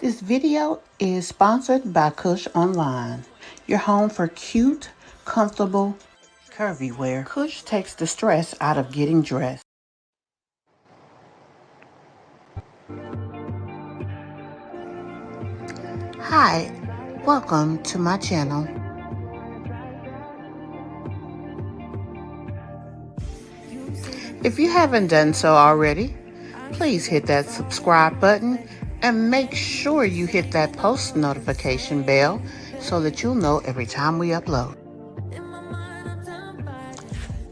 This video is sponsored by Kush Online, your home for cute, comfortable, curvy wear. Kush takes the stress out of getting dressed. Hi, welcome to my channel. If you haven't done so already, please hit that subscribe button and make sure you hit that post notification bell so that you'll know every time we upload.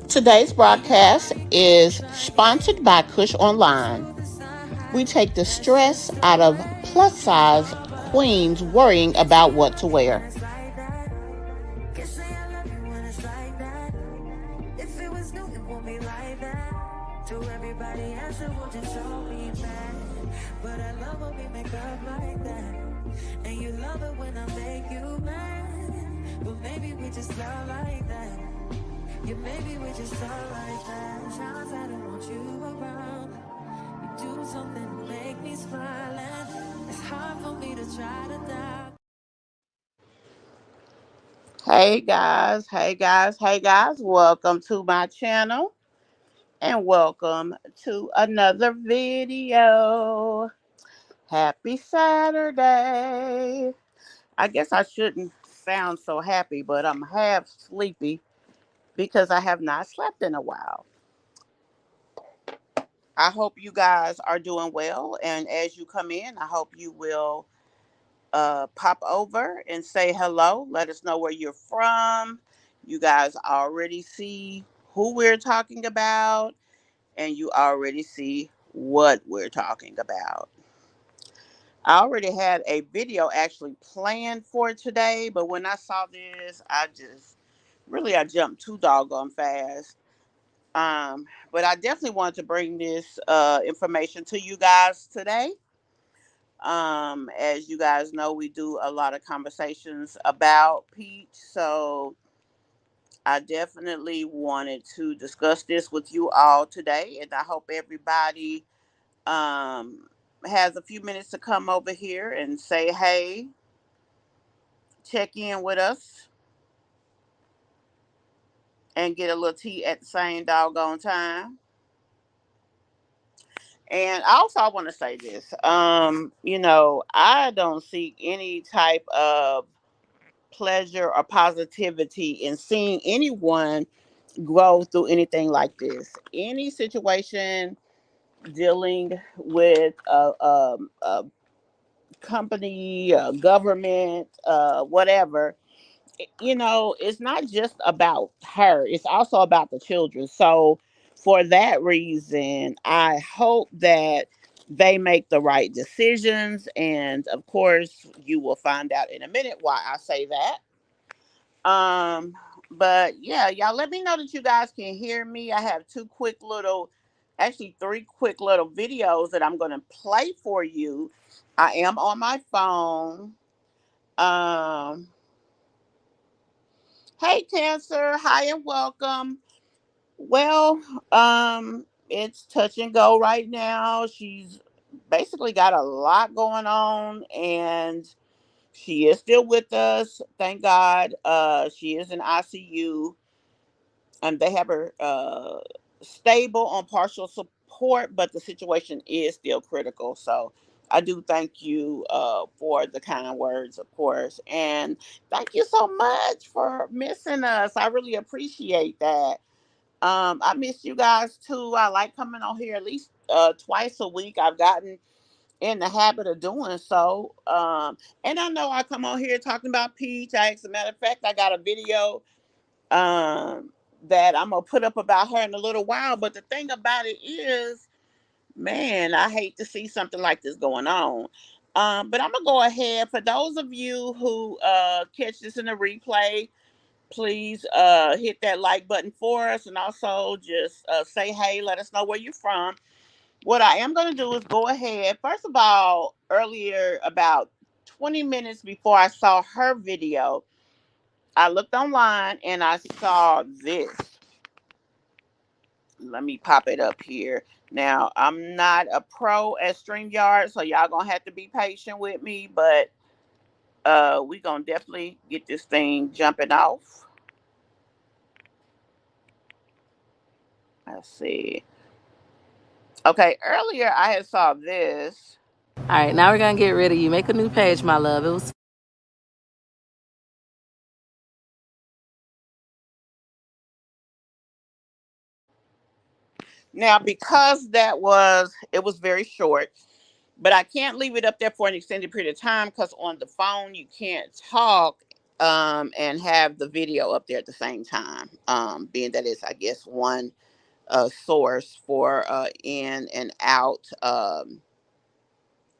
Today's broadcast is sponsored by Kush Online. We take the stress out of plus-size queens worrying about what to wear. Maybe we just love like that. Times I don't want you around. You do something to make me smile, and it's hard for me to try to doubt. Hey guys, welcome to my channel and welcome to another video. Happy Saturday. I guess I shouldn't sound so happy, but I'm half sleepy because I have not slept in a while. I hope you guys are doing well, and as you come in, I hope you will pop over and say hello. Let us know where you're from. You guys already see who we're talking about, and you already see what we're talking about. I already had a video actually planned for today, but when I saw this, I jumped too doggone fast. But I definitely wanted to bring this information to you guys today. As you guys know, we do a lot of conversations about Peach, so I definitely wanted to discuss this with you all today, and I hope everybody um, has a few minutes to come over here and say hey, check in with us, and get a little tea at the same doggone time. And also, I want to say this. I don't seek any type of pleasure or positivity in seeing anyone grow through anything like this. Any situation dealing with a company, a government, whatever, it's not just about her, it's also about the children. So, for that reason, I hope that they make the right decisions. And of course, you will find out in a minute why I say that. Um, but yeah, y'all let me know that you guys can hear me. I have actually three quick little videos that I'm going to play for you. I am on my phone. Um, hey, Cancer. Hi and welcome. Well, it's touch and go right now. She's basically got a lot going on, and she is still with us. Thank God. She is in ICU, and they have her stable on partial support, but the situation is still critical. So I do thank you for the kind words, of course, and thank you so much for missing us. I really appreciate that. I miss you guys too. I like coming on here at least twice a week. I've gotten in the habit of doing so. And I know I come on here talking about Peach. As a matter of fact, I got a video um, that I'm gonna put up about her in a little while. But the thing about it is, man, I hate to see something like this going on. But I'm gonna go ahead. For those of you who catch this in the replay, please hit that like button for us, and also just say hey, let us know where you're from. What I am going to do is go ahead. First of all, earlier, about 20 minutes before I saw her video, I looked online and I saw this. Let me pop it up here. Now, I'm not a pro at StreamYard, so y'all gonna have to be patient with me, but we gonna definitely get this thing jumping off. Let's see. Okay, earlier I had saw this. All right, now we're gonna get rid of you. Make a new page, my love. It was. Now, because it was very short, but I can't leave it up there for an extended period of time because on the phone you can't talk and have the video up there at the same time. Being that it's, I guess, one source for in and out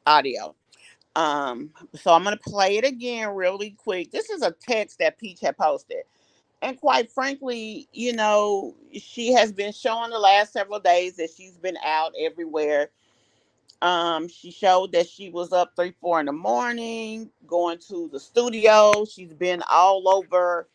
audio. So I'm gonna play it again really quick. This is a text that Peach had posted. And quite frankly, she has been showing the last several days that she's been out everywhere. She showed that she was up 3, 4 in the morning, going to the studio. She's been all over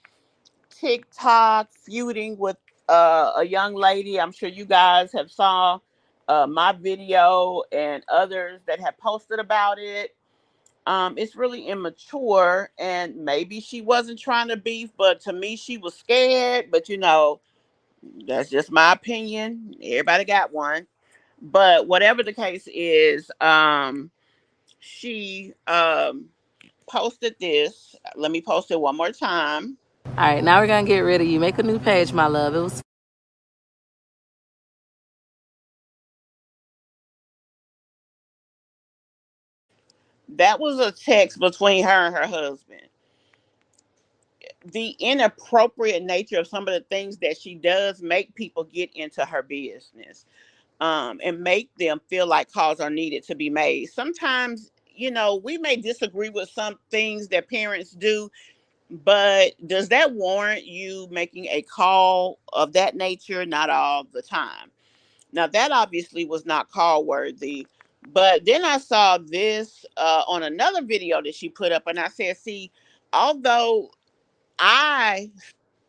TikTok, feuding with a young lady. I'm sure you guys have saw my video and others that have posted about it. It's really immature, and maybe she wasn't trying to beef, but to me, she was scared. But that's just my opinion. Everybody got one. But whatever the case is, she posted this. Let me post it one more time. All right, now we're gonna get rid of you. Make a new page, my love. It was. That was a text between her and her husband. The inappropriate nature of some of the things that she does make people get into her business, and make them feel like calls are needed to be made. Sometimes, we may disagree with some things that parents do, but does that warrant you making a call of that nature? Not all the time. Now, that obviously was not call worthy. But then I saw this on another video that she put up, and I said, see, although I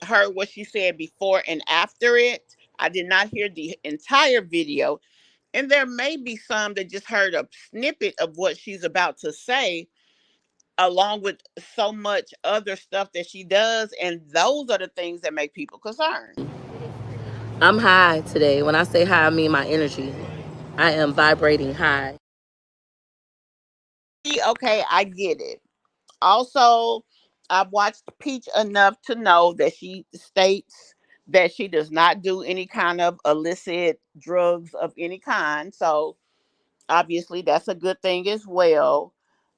heard what she said before and after it, I did not hear the entire video. And there may be some that just heard a snippet of what she's about to say, along with so much other stuff that she does. And those are the things that make people concerned. I'm high today. When I say high, I mean my energy. I am vibrating high. Okay, I get it. Also, I've watched Peach enough to know that she states that she does not do any kind of illicit drugs of any kind. So obviously that's a good thing as well.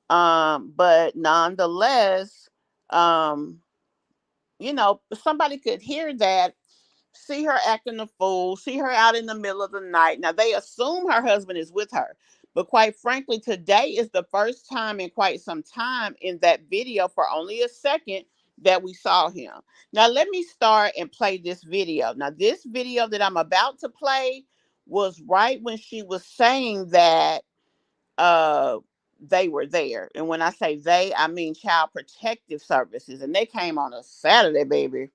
But nonetheless, um, somebody could hear that, see her acting a fool, see her out in the middle of the night. Now they assume her husband is with her. But quite frankly, today is the first time in quite some time in that video for only a second that we saw him. Now let me start and play this video. Now this video that I'm about to play was right when she was saying that uh they were there. And when I say they, I mean Child Protective Services. And they came on a Saturday, baby.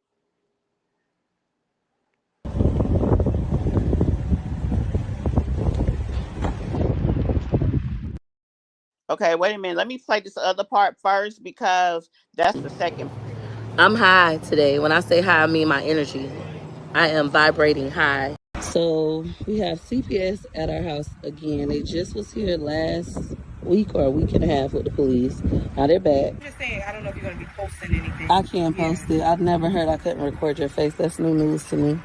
Okay, wait a minute. Let me play this other part first because that's the second. I'm high today. When I say high, I mean my energy. I am vibrating high. So we have CPS at our house again. They just was here last week or a week and a half with the police. Now they're back. I'm just saying, I don't know if you're going to be posting anything. I can't post it. I've never heard I couldn't record your face. That's new news to me.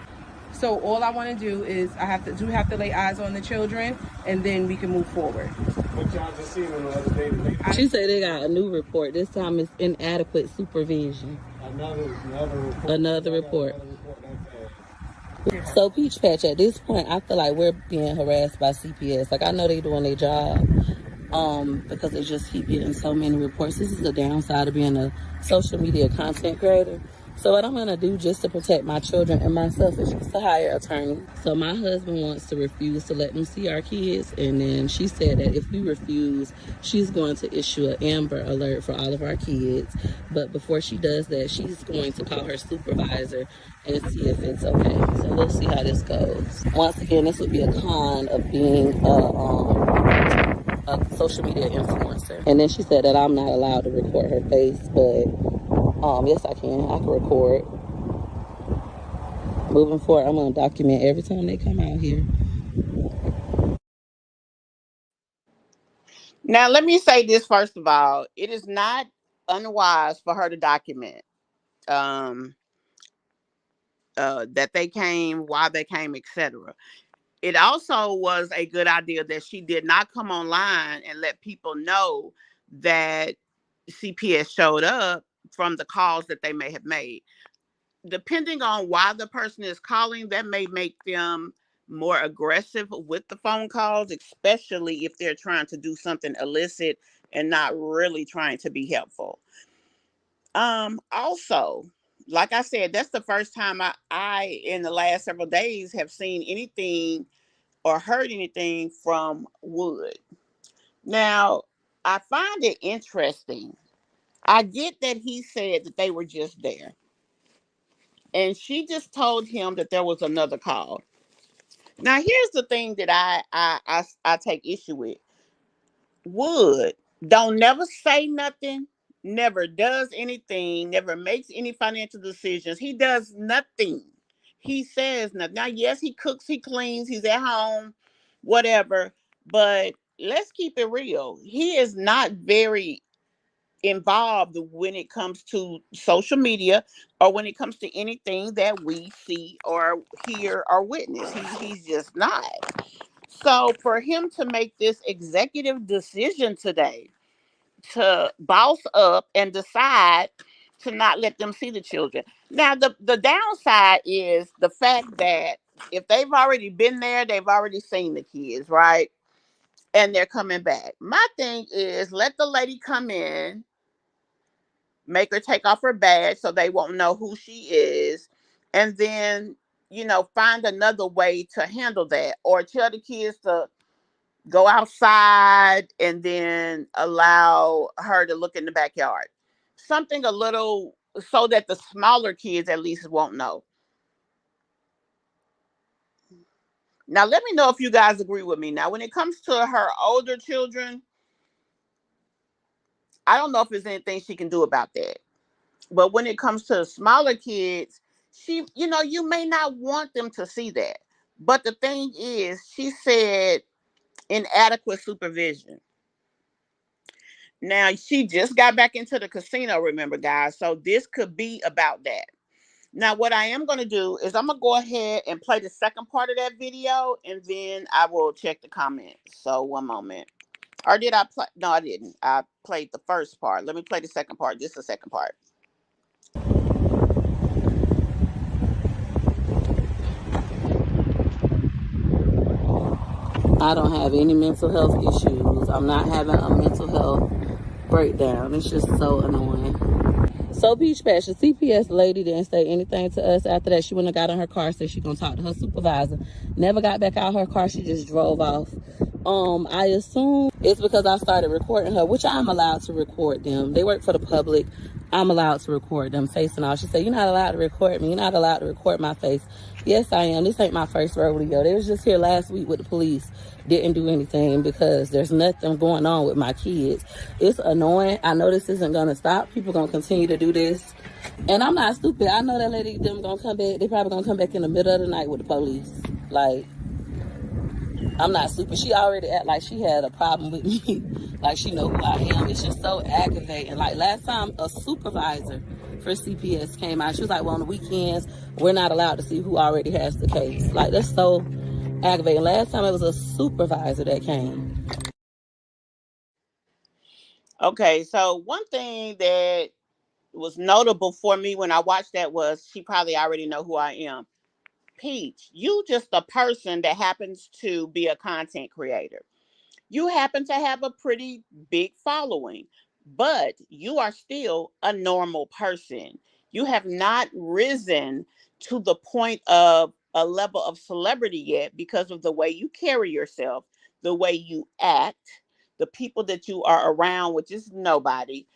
So all I want to do is I have to lay eyes on the children, and then we can move forward. What y'all just seen on the other day? She said they got a new report. This time it's inadequate supervision. Another report. Another report. So Peach Patch, at this point, I feel like we're being harassed by CPS. Like I know they doing their job, because they just keep getting so many reports. This is the downside of being a social media content creator. So what I'm going to do just to protect my children and myself is just to hire an attorney. So my husband wants to refuse to let them see our kids. And then she said that if we refuse, she's going to issue an Amber Alert for all of our kids. But before she does that, she's going to call her supervisor and see if it's okay. So we'll see how this goes. Once again, this would be a con of being a social media influencer. And then she said that I'm not allowed to record her face, but yes, I can. I can record. Moving forward, I'm going to document every time they come out here. Now, let me say this first of all. It is not unwise for her to document um, that they came, why they came, etc. It also was a good idea that she did not come online and let people know that CPS showed up from the calls that they may have made. Depending on why the person is calling, that may make them more aggressive with the phone calls, especially if they're trying to do something illicit and not really trying to be helpful. Also, like I said, that's the first time I in the last several days have seen anything or heard anything from Wood. Now, I find it interesting. I get that he said that they were just there. And she just told him that there was another call. Now, here's the thing that I take issue with. Wood don't never say nothing, never does anything, never makes any financial decisions. He does nothing. He says nothing. Now, yes, he cooks, he cleans, he's at home, whatever. But let's keep it real. He is not very involved when it comes to social media or when it comes to anything that we see or hear or witness. He's just not. So for him to make this executive decision today to boss up and decide to not let them see the children. Now the downside is the fact that if they've already been there, they've already seen the kids, right? And they're coming back. My thing is let the lady come in, make her take off her badge so they won't know who she is, and then find another way to handle that, or tell the kids to go outside and then allow her to look in the backyard, something a little, so that the smaller kids at least won't know. Now let me know if you guys agree with me. Now when it comes to her older children, I don't know if there's anything she can do about that. But when it comes to the smaller kids, you may not want them to see that. But the thing is, she said inadequate supervision. Now, she just got back into the casino, remember, guys. So this could be about that. Now, what I am going to do is I'm going to go ahead and play the second part of that video, and then I will check the comments. So one moment. Or did I play? No, I didn't. I played the first part. Let me play the second part. This is the second part. I don't have any mental health issues. I'm not having a mental health breakdown. It's just so annoying. So Peach Patch, the CPS lady didn't say anything to us after that. She went and got in her car, said she gonna talk to her supervisor. Never got back out her car. She just drove off. I assume it's because I started recording her, which I'm allowed to record them. They work for the public. I'm allowed to record them face and all. She said, "You're not allowed to record me. You're not allowed to record my face." Yes, I am. This ain't my first rodeo. They was just here last week with the police. Didn't do anything because there's nothing going on with my kids. It's annoying. I know this isn't going to stop. People going to continue to do this. And I'm not stupid. I know that lady, them going to come back. They probably going to come back in the middle of the night with the police. Like, I'm not stupid. She already act like she had a problem with me. Like she know who I am. It's just so aggravating. Like last time a supervisor for CPS came out, she was like, "Well, on the weekends, we're not allowed to see who already has the case." Like that's so aggravating. Last time it was a supervisor that came. Okay, so one thing that was notable for me when I watched that was she probably already know who I am. Peach, you just a person that happens to be a content creator. You happen to have a pretty big following, but you are still a normal person. You have not risen to the point of a level of celebrity yet because of the way you carry yourself, the way you act, the people that you are around, which is nobody.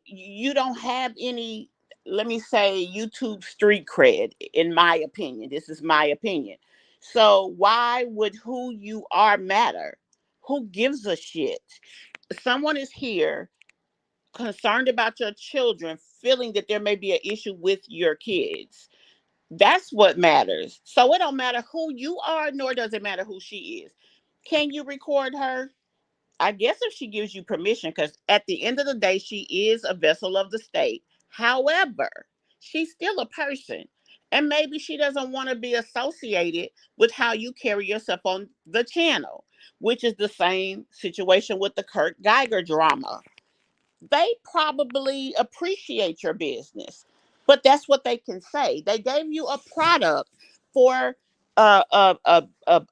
You don't have any, let me say, YouTube street cred, in my opinion. This is my opinion. So why would who you are matter? Who gives a shit? Someone is here concerned about your children, feeling that there may be an issue with your kids. That's what matters. So it don't matter who you are, nor does it matter who she is. Can you record her? I guess if she gives you permission, because at the end of the day, she is a vessel of the state. However, she's still a person. And maybe she doesn't want to be associated with how you carry yourself on the channel, which is the same situation with the Kurt Geiger drama. They probably appreciate your business, but that's what they can say. They gave you a product for an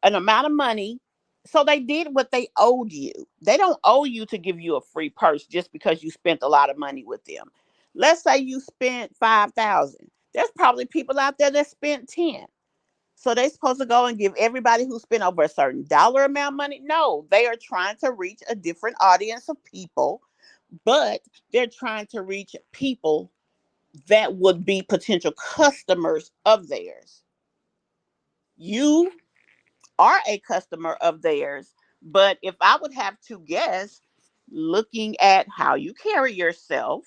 amount of money, so they did what they owed you. They don't owe you to give you a free purse just because you spent a lot of money with them. Let's say you spent 5,000. There's probably people out there that spent 10. So they supposed to go and give everybody who spent over a certain dollar amount of money? No, they are trying to reach a different audience of people, but they're trying to reach people that would be potential customers of theirs. You are a customer of theirs, but if I would have to guess, looking at how you carry yourself,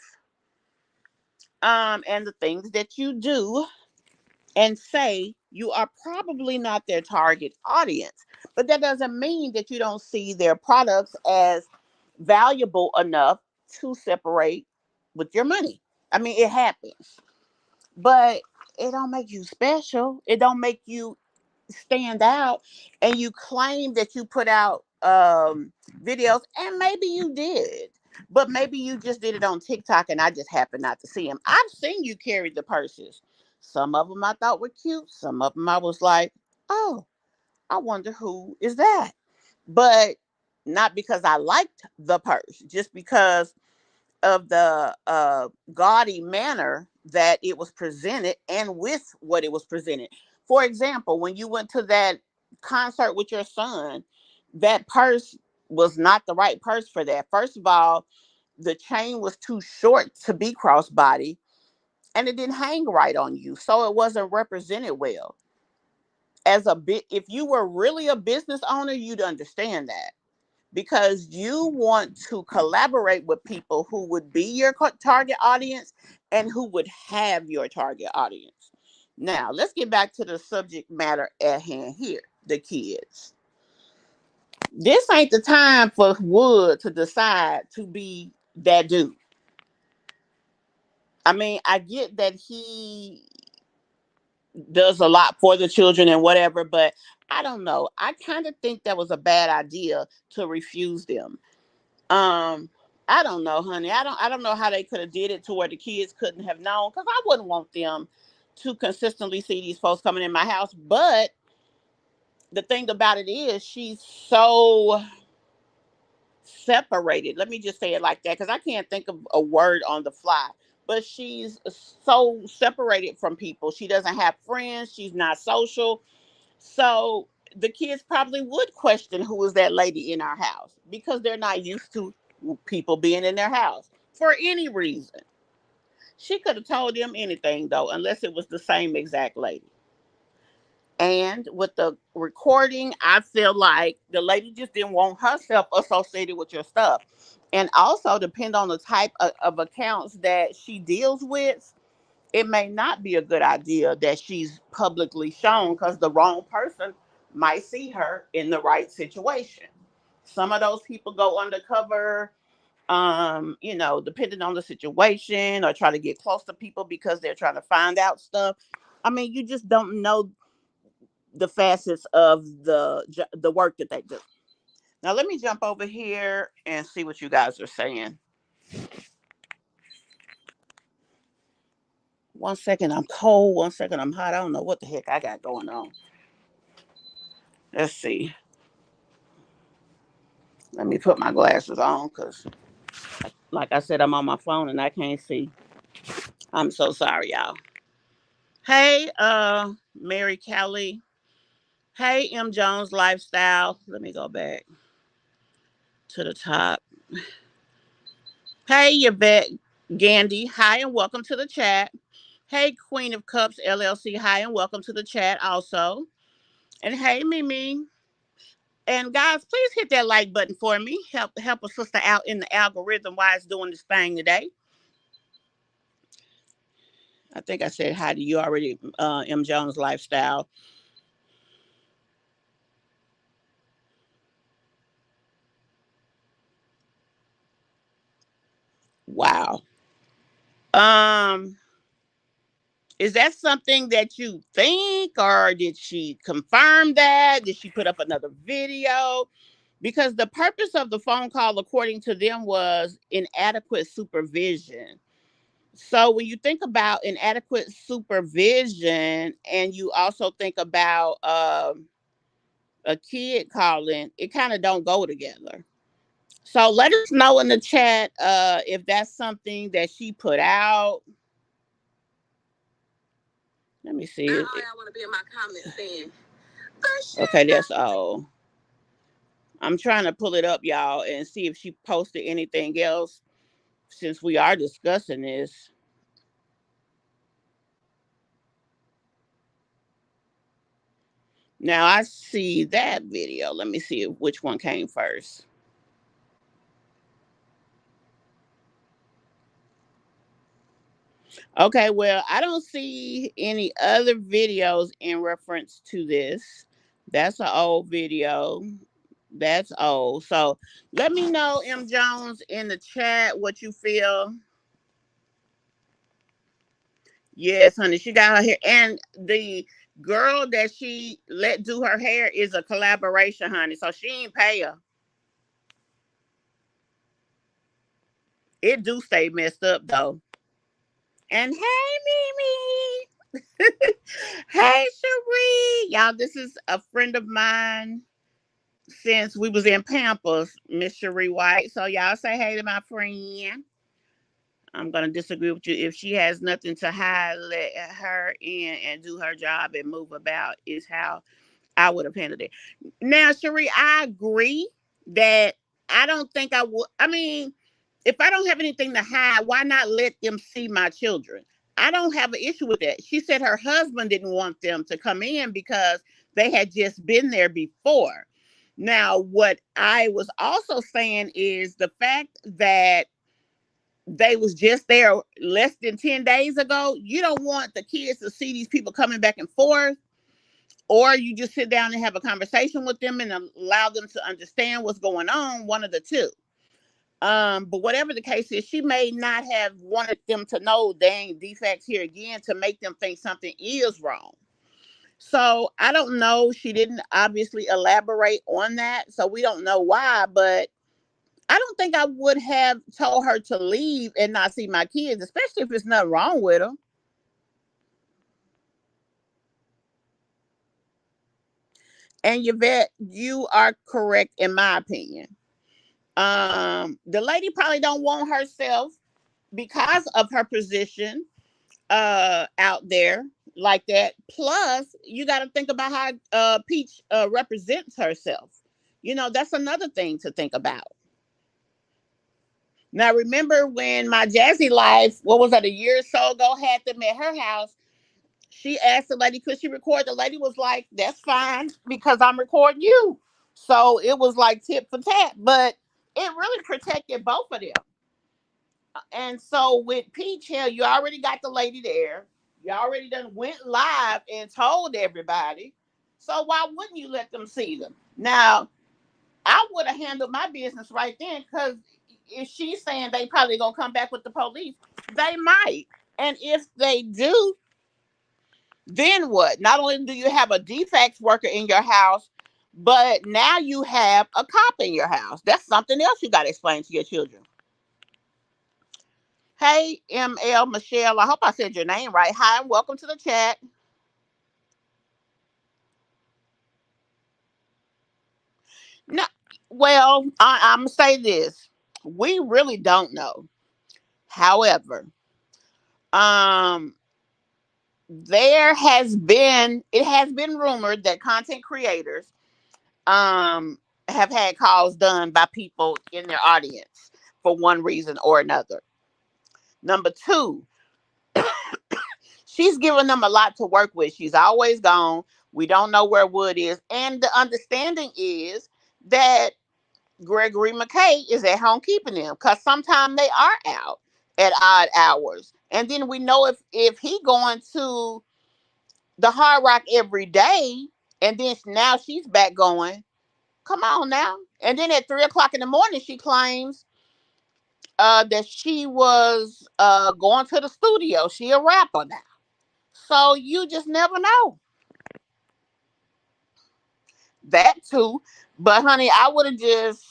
and the things that you do and say, you are probably not their target audience. But that doesn't mean that you don't see their products as valuable enough to separate with your money. I mean, it happens, but it don't make you special. It don't make you stand out. And you claim that you put out videos, and maybe you did, but maybe you just did it on TikTok and I just happened not to see them. I've seen you carry the purses. Some of them I thought were cute. Some of them I was like, oh, I wonder who is that. But not because I liked the purse, just because of the gaudy manner that it was presented and with what it was presented. For example, when you went to that concert with your son, that purse was not the right purse for that. First of all, the chain was too short to be crossbody and it didn't hang right on you. So it wasn't represented well. As a bit, if you were really a business owner, you'd understand that, because you want to collaborate with people who would be your target audience and who would have your target audience. Now, let's get back to the subject matter at hand here, the kids. This ain't the time for Wood to decide to be that dude. I mean, I get that he does a lot for the children and whatever, but I don't know. I kind of think that was a bad idea to refuse them. Um, I don't know, honey. I don't know how they could have did it to where the kids couldn't have known, because I wouldn't want them to consistently see these folks coming in my house. But the thing about it is, she's so separated. Let me just say it like that, because I can't think of a word on the fly. But she's so separated from people. She doesn't have friends. She's not social. So the kids probably would question who is that lady in our house, because they're not used to people being in their house for any reason. She could have told them anything though, unless it was the same exact lady. And with the recording, I feel like the lady just didn't want herself associated with your stuff. And also, depend on the type of accounts that she deals with, it may not be a good idea that she's publicly shown, because the wrong person might see her in the right situation. Some of those people go undercover, depending on the situation, or try to get close to people because they're trying to find out stuff. I mean, you just don't know the facets of the work that they do. Now let me jump over here and see what you guys are saying. One second I'm cold, one second I'm hot. I don't know what the heck I got going on. Let's see. Let me put my glasses on, because, like I said, I'm on my phone and I can't see. I'm so sorry, y'all. Hey, Mary Kelly. Hey, M. Jones Lifestyle. Let me go back to the top. Hey, Yvette Gandy. Hi, and welcome to the chat. Hey, Queen of Cups LLC. Hi, and welcome to the chat also. And hey, Mimi. And guys, please hit that like button for me. Help a sister out in the algorithm while it's doing this thing today. I think I said hi to you already, M. Jones Lifestyle. Wow. Um, is that something that you think, or did she confirm that? Did she put up another video? Because the purpose of the phone call, according to them, was inadequate supervision. So when you think about inadequate supervision, and you also think about a kid calling, it kind of don't go together. So let us know in the chat if that's something that she put out. Let me see. I want to be in my comments saying, okay, that's all. I'm trying to pull it up, y'all, and see if she posted anything else since we are discussing this. Now I see that video. Let me see which one came first. Okay, well, I don't see any other videos in reference to this. That's an old video. That's old. So let me know, M. Jones, in the chat what you feel. Yes, honey, she got her hair. And the girl that she let do her hair is a collaboration, honey. So she ain't pay her. It do stay messed up though. And hey, Mimi. Hey, Cherie. Y'all, this is a friend of mine since we was in Pampers, Miss Cherie White. So y'all say hey to my friend. I'm gonna disagree with you. If she has nothing to hide, let her in and do her job and move about is how I would have handled it. Now, Cherie, I agree that I don't think I would. I mean, if I don't have anything to hide, why not let them see my children? I don't have an issue with that. She said her husband didn't want them to come in because they had just been there before. Now, what I was also saying is the fact that they was just there less than 10 days ago. You don't want the kids to see these people coming back and forth, or you just sit down and have a conversation with them and allow them to understand what's going on, one of the two. But whatever the case is, she may not have wanted them to know dang defects here again to make them think something is wrong. So I don't know. She didn't obviously elaborate on that. So we don't know why, but I don't think I would have told her to leave and not see my kids, especially if there's nothing wrong with them. And Yvette, you are correct in my opinion. The lady probably don't want herself because of her position out there like that. Plus, you got to think about how Peach represents herself. You know, that's another thing to think about. Now, remember when my Jazzy Life, what was that, a year or so ago, had them at her house? She asked the lady, could she record? The lady was like, that's fine because I'm recording you. So it was like tit for tat, but it really protected both of them. And so with Peach Hill, you already got the lady there. You already done went live and told everybody. So why wouldn't you let them see them? Now, I would have handled my business right then because if she's saying they probably gonna come back with the police, they might. And if they do, then what? Not only do you have a defects worker in your house, but now you have a cop in your house. That's something else you got to explain to your children. Hey, ML Michelle, I hope I said your name right. Hi, and welcome to the chat. No, well, I'm going to say this. We really don't know. However, um it has been rumored that content creators have had calls done by people in their audience for one reason or another. Number two, she's given them a lot to work with. She's always gone. We don't know where Wood is. And the understanding is that Gregory McKay is at home keeping them because sometimes they are out at odd hours. And then we know if he going to the Hard Rock every day, and then now she's back going. Come on now. And then at 3 o'clock in the morning, she claims that she was going to the studio. She a rapper now. So you just never know. That too. But honey, I would have just,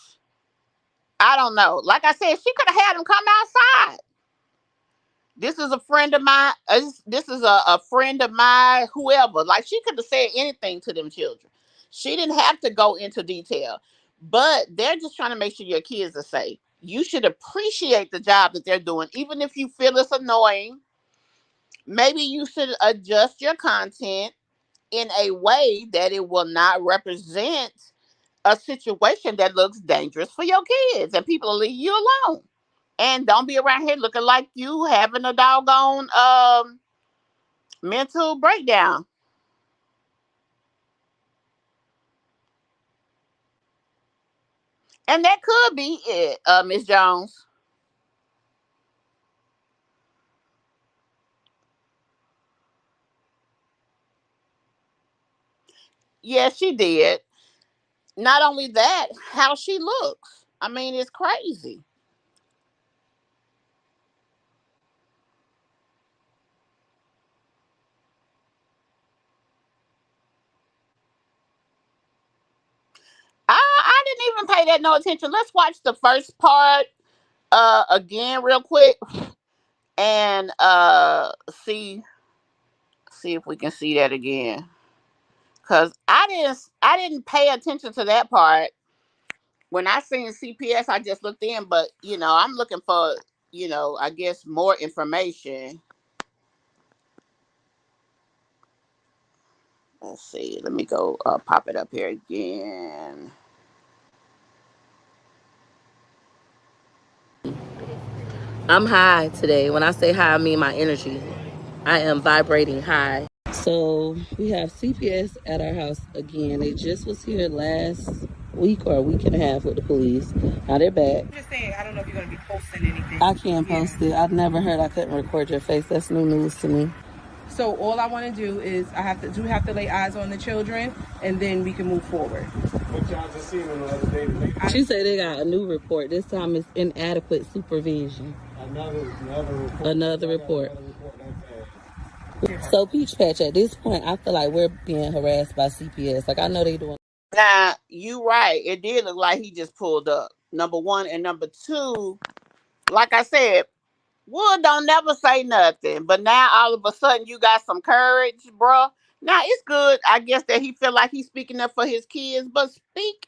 I don't know. Like I said, she could have had him come outside. This is a friend of mine. This is a friend of mine, whoever. Like she could have said anything to them children. She didn't have to go into detail. But they're just trying to make sure your kids are safe. You should appreciate the job that they're doing. Even if you feel it's annoying, maybe you should adjust your content in a way that it will not represent a situation that looks dangerous for your kids, and people will leave you alone. And don't be around here looking like you having a doggone mental breakdown. And that could be it, Miss Jones. Yes, she did. Not only that, how she looks. I mean, it's crazy. I didn't even pay that no attention. Let's watch the first part again real quick and see if we can see that again. Cause I didn't pay attention to that part. When I seen CPS, I just looked in, but I'm looking for, I guess more information. Let's see. Let me go pop it up here again. I'm high today. When I say high, I mean my energy. I am vibrating high. So we have CPS at our house again. They just was here last week or a week and a half with the police. Now they're back. I'm just saying, I don't know if you're going to be posting anything. I can't post it. I've never heard I couldn't record your face. That's new news to me. So all I want to do is I have to lay eyes on the children, and then we can move forward. What y'all just seen on the other day today? She said they got a new report. This time it's inadequate supervision. Another report. Another report. Another report that fast. So Peach Patch, at this point, I feel like we're being harassed by CPS. Like I know they doing. Now you right. It did look like he just pulled up. Number one, and number two, like I said, Wood don't never say nothing. But now all of a sudden you got some courage, bruh. Now it's good, I guess, that he feel like he's speaking up for his kids, but speak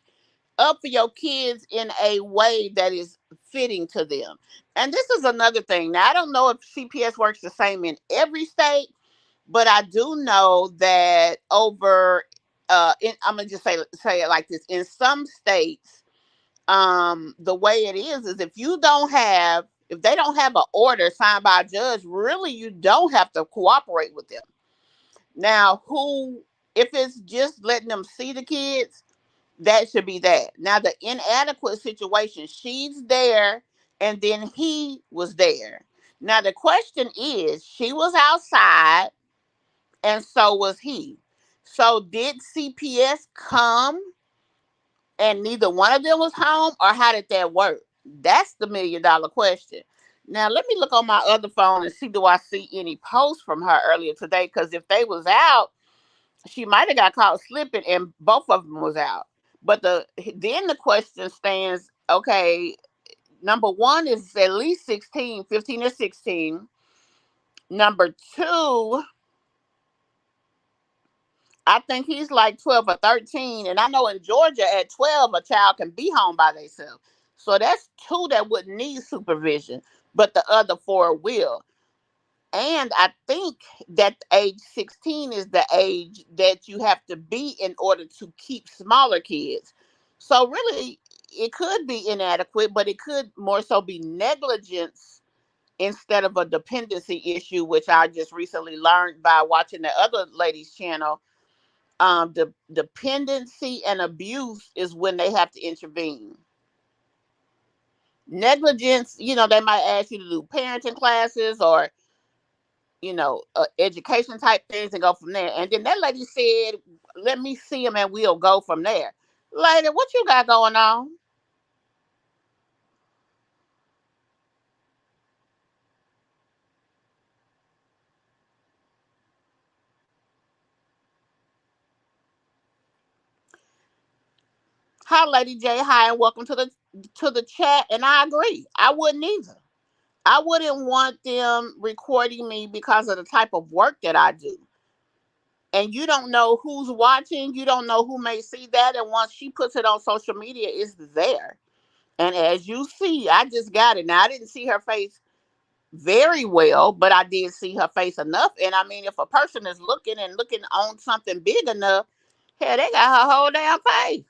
up for your kids in a way that is fitting to them. And this is another thing. Now I don't know if CPS works the same in every state, but I do know that I'm gonna just say it like this. In some states, the way it is if they don't have an order signed by a judge, really you don't have to cooperate with them. Now, if it's just letting them see the kids, that should be that. Now, the inadequate situation, she's there, and then he was there. Now, the question is, she was outside, and so was he. So, did CPS come and neither one of them was home, or how did that work? That's the $1,000,000 question. Now, let me look on my other phone and see, do I see any posts from her earlier today? Because if they was out, she might have got caught slipping, and both of them was out. But then the question stands, okay, number one is at least 16, 15 or 16. Number two, I think he's like 12 or 13. And I know in Georgia at 12, a child can be home by themselves. So that's two that wouldn't need supervision, but the other four will. And I think that age 16 is the age that you have to be in order to keep smaller kids. So really, it could be inadequate, but it could more so be negligence instead of a dependency issue, which I just recently learned by watching the other lady's channel. The dependency and abuse is when they have to intervene. Negligence, they might ask you to do parenting classes or education type things and go from there. And then that lady said, "Let me see him and we'll go from there." Lady, what you got going on? Hi, Lady J. Hi, and welcome to the chat. And I agree. I wouldn't either. I wouldn't want them recording me because of the type of work that I do. And you don't know who's watching. You don't know who may see that. And once she puts it on social media, it's there. And as you see, I just got it. Now, I didn't see her face very well, but I did see her face enough. And I mean, if a person is looking and looking on something big enough, hell, they got her whole damn face.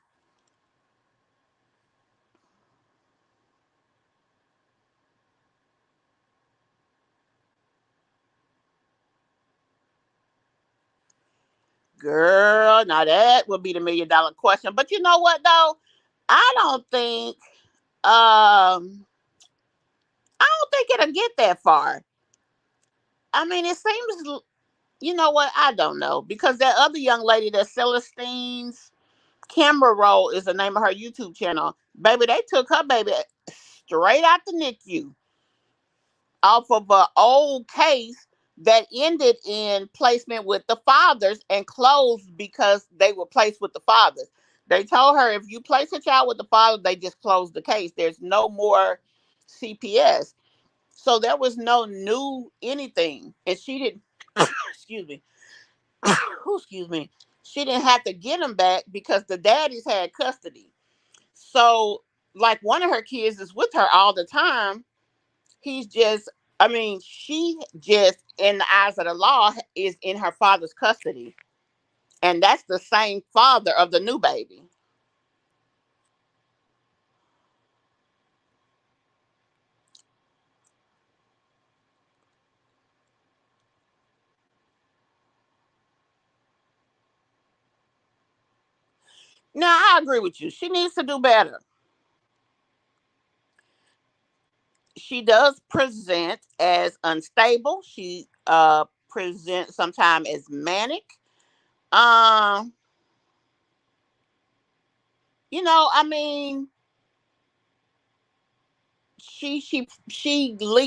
Girl, now that would be the $1 million question. But you know what though? I don't think I don't think it'll get that far. I mean, it seems, you know what? I don't know because that other young lady, that Celestine's camera roll is the name of her YouTube channel. Baby, they took her baby straight out the NICU off of an old case that ended in placement with the fathers and closed because they were placed with the fathers. They told her if you place a child with the father, they just close the case. There's no more CPS. So there was no new anything. And she didn't, excuse me, excuse me, she didn't have to get them back because the daddies had custody. So, like, one of her kids is with her all the time. He's just, I mean, she just, in the eyes of the law, is in her father's custody. And that's the same father of the new baby. Now, I agree with you. She needs to do better. She does present as unstable. She presents sometimes as manic. Um, I mean,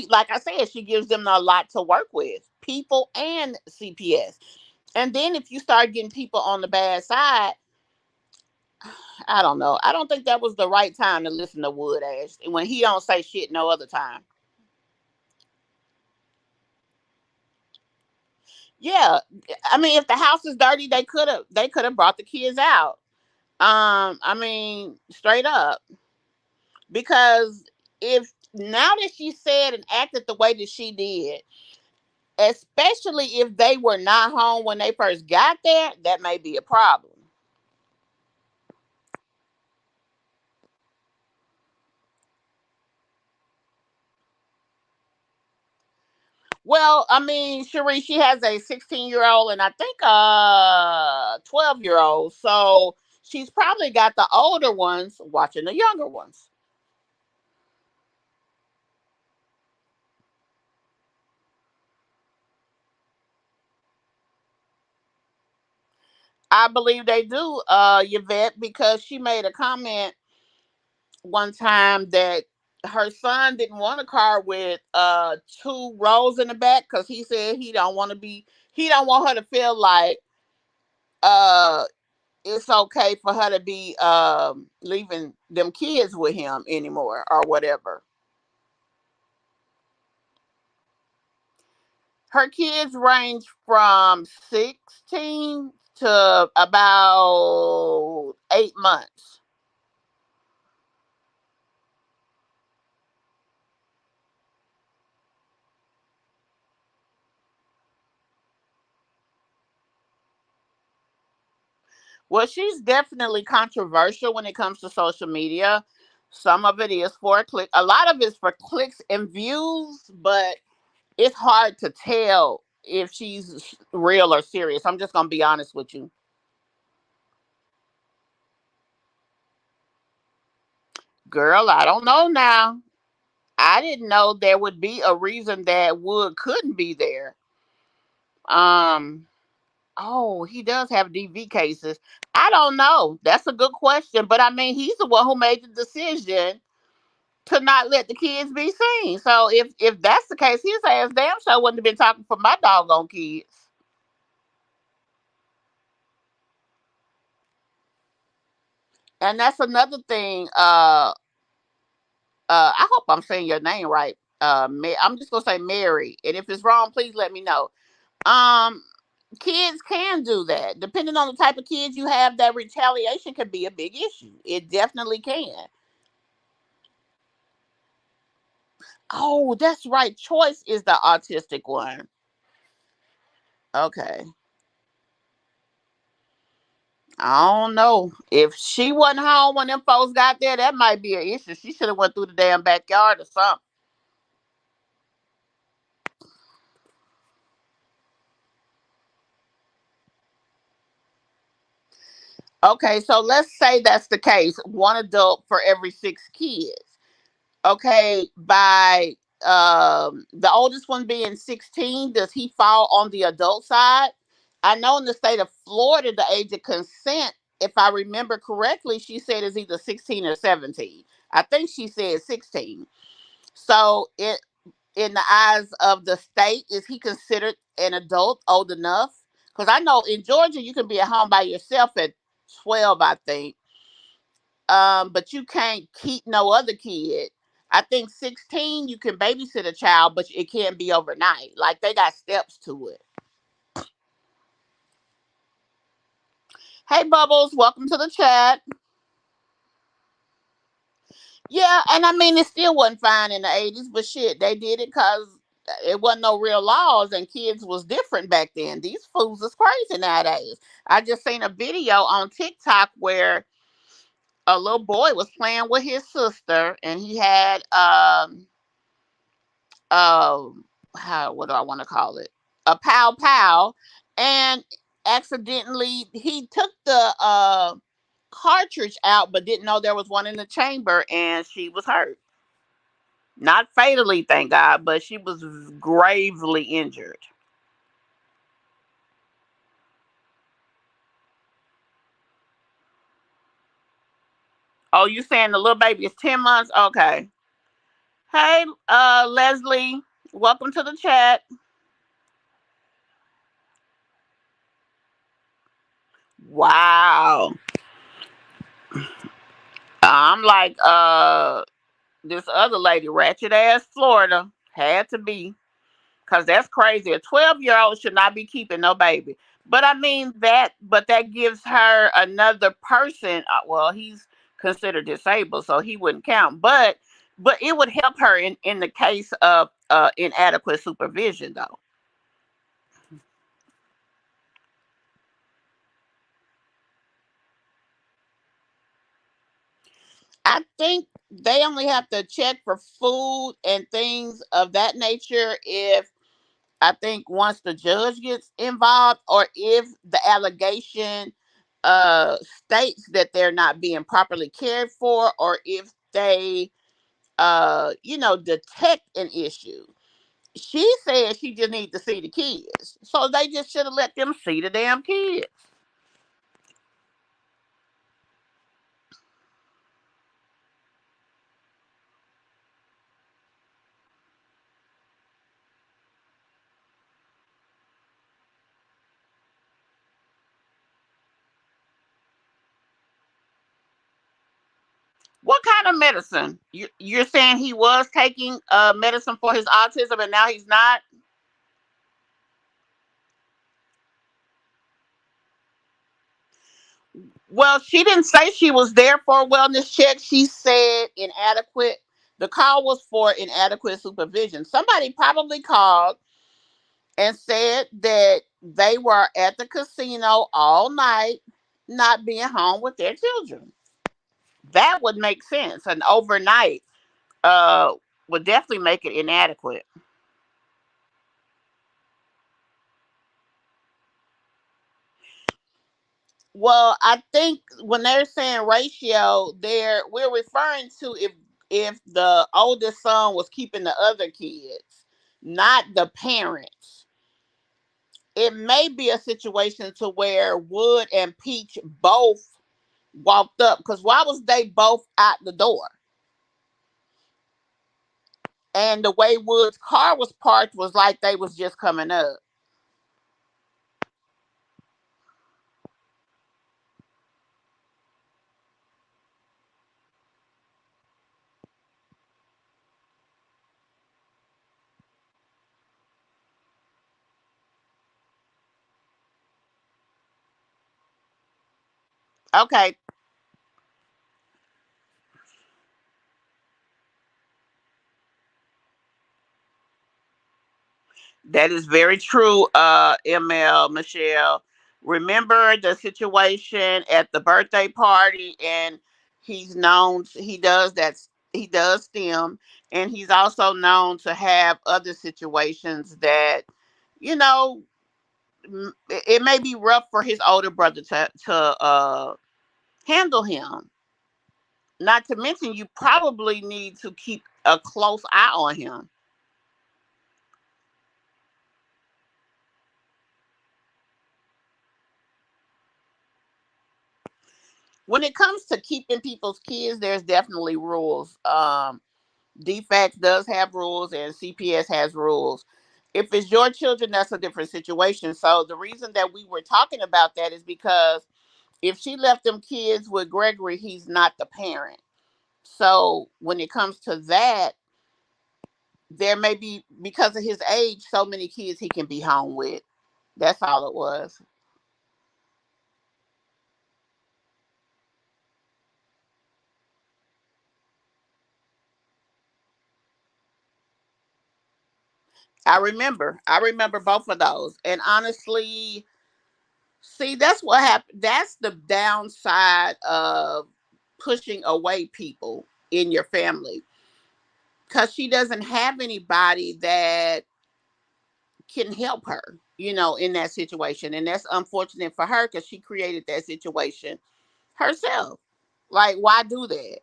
like I said, she gives them a lot to work with, people and CPS. And then if you start getting people on the bad side, I don't know. I don't think that was the right time to listen to Wood Ash when he don't say shit no other time. Yeah, I mean, if the house is dirty, they could have brought the kids out. I mean, straight up, because if now that she said and acted the way that she did, especially if they were not home when they first got there, that may be a problem. Well, I mean, Cherie, she has a 16-year-old and I think a 12-year-old. So she's probably got the older ones watching the younger ones. I believe they do, Yvette, because she made a comment one time that her son didn't want a car with two rows in the back because he said he don't want her to feel like uh it's okay for her to be leaving them kids with him anymore or whatever. Her kids range from 16 to about 8 months. Well, she's definitely controversial when it comes to social media. Some of it is for a click. A lot of it's for clicks and views, but it's hard to tell if she's real or serious. I'm just gonna be honest with you. Girl, I don't know now. I didn't know there would be a reason that Wood couldn't be there. Um oh, he does have DV cases. I don't know. That's a good question. But I mean, he's the one who made the decision to not let the kids be seen. So if that's the case, his ass damn sure wouldn't have been talking for my doggone kids. And that's another thing. I hope I'm saying your name right. I'm just gonna say Mary, and if it's wrong, please let me know. Um, Kids can do that. Depending on the type of kids you have, that retaliation can be a big issue. It definitely can. Oh, that's right. Choice is the autistic one. Okay. I don't know. If she wasn't home when them folks got there, that might be an issue. She should have went through the damn backyard or something. Okay, so let's say that's the case. One adult for every six kids. Okay, by the oldest one being 16, does he fall on the adult side? I know in the state of Florida, the age of consent, if I remember correctly, she said is either 16 or 17. I think she said 16. So in the eyes of the state, is he considered an adult old enough? Because I know in Georgia you can be at home by yourself at 12, I think. But you can't keep no other kid. I think 16 you can babysit a child, but it can't be overnight. Like they got steps to it. Hey Bubbles, welcome to the chat. Yeah, and I mean it still wasn't fine in the 80s, but shit, they did it because it wasn't no real laws and kids was different back then. These fools is crazy nowadays. I just seen a video on TikTok where a little boy was playing with his sister and he had um how what do I want to call it? A pow pow, and accidentally he took the cartridge out but didn't know there was one in the chamber and she was hurt. Not fatally, thank God, but she was gravely injured. Oh, you saying the little baby is 10 months? Okay. Hey, Leslie, welcome to the chat. Wow. I'm like, this other lady, ratchet ass Florida, had to be. Because that's crazy. A 12-year-old should not be keeping no baby. But I mean but that gives her another person. Well, he's considered disabled, so he wouldn't count. But it would help her in the case of inadequate supervision, though. I think they only have to check for food and things of that nature if I think once the judge gets involved or if the allegation states that they're not being properly cared for or if they detect an issue. She said she just needs to see the kids. So they just should have let them see the damn kids. What kind of medicine? You're saying he was taking medicine for his autism and now he's not? Well, she didn't say she was there for a wellness check. She said inadequate. The call was for inadequate supervision. Somebody probably called and said that they were at the casino all night not being home with their children. That would make sense. An overnight uh would definitely make it inadequate. Well, I think when they're saying ratio, we're referring to if the oldest son was keeping the other kids, not the parents. It may be a situation to where Wood and Peach both walked up, because why was they both out the door? And the way Wood's car was parked was like they was just coming up. Okay, that is very true, ML Michelle. Remember the situation at the birthday party, and he does STEM, and he's also known to have other situations that, you know, it may be rough for his older brother to handle him. Not to mention, you probably need to keep a close eye on him. When it comes to keeping people's kids, there's definitely rules. DFAX does have rules, and CPS has rules. If it's your children, that's a different situation. So the reason that we were talking about that is because if she left them kids with Gregory, he's not the parent. So when it comes to that, there may be, because of his age, so many kids he can be home with. That's all it was. I remember both of those. And honestly, see, that's what happened. That's the downside of pushing away people in your family, because she doesn't have anybody that can help her, in that situation. And that's unfortunate for her, because she created that situation herself. Like, why do that?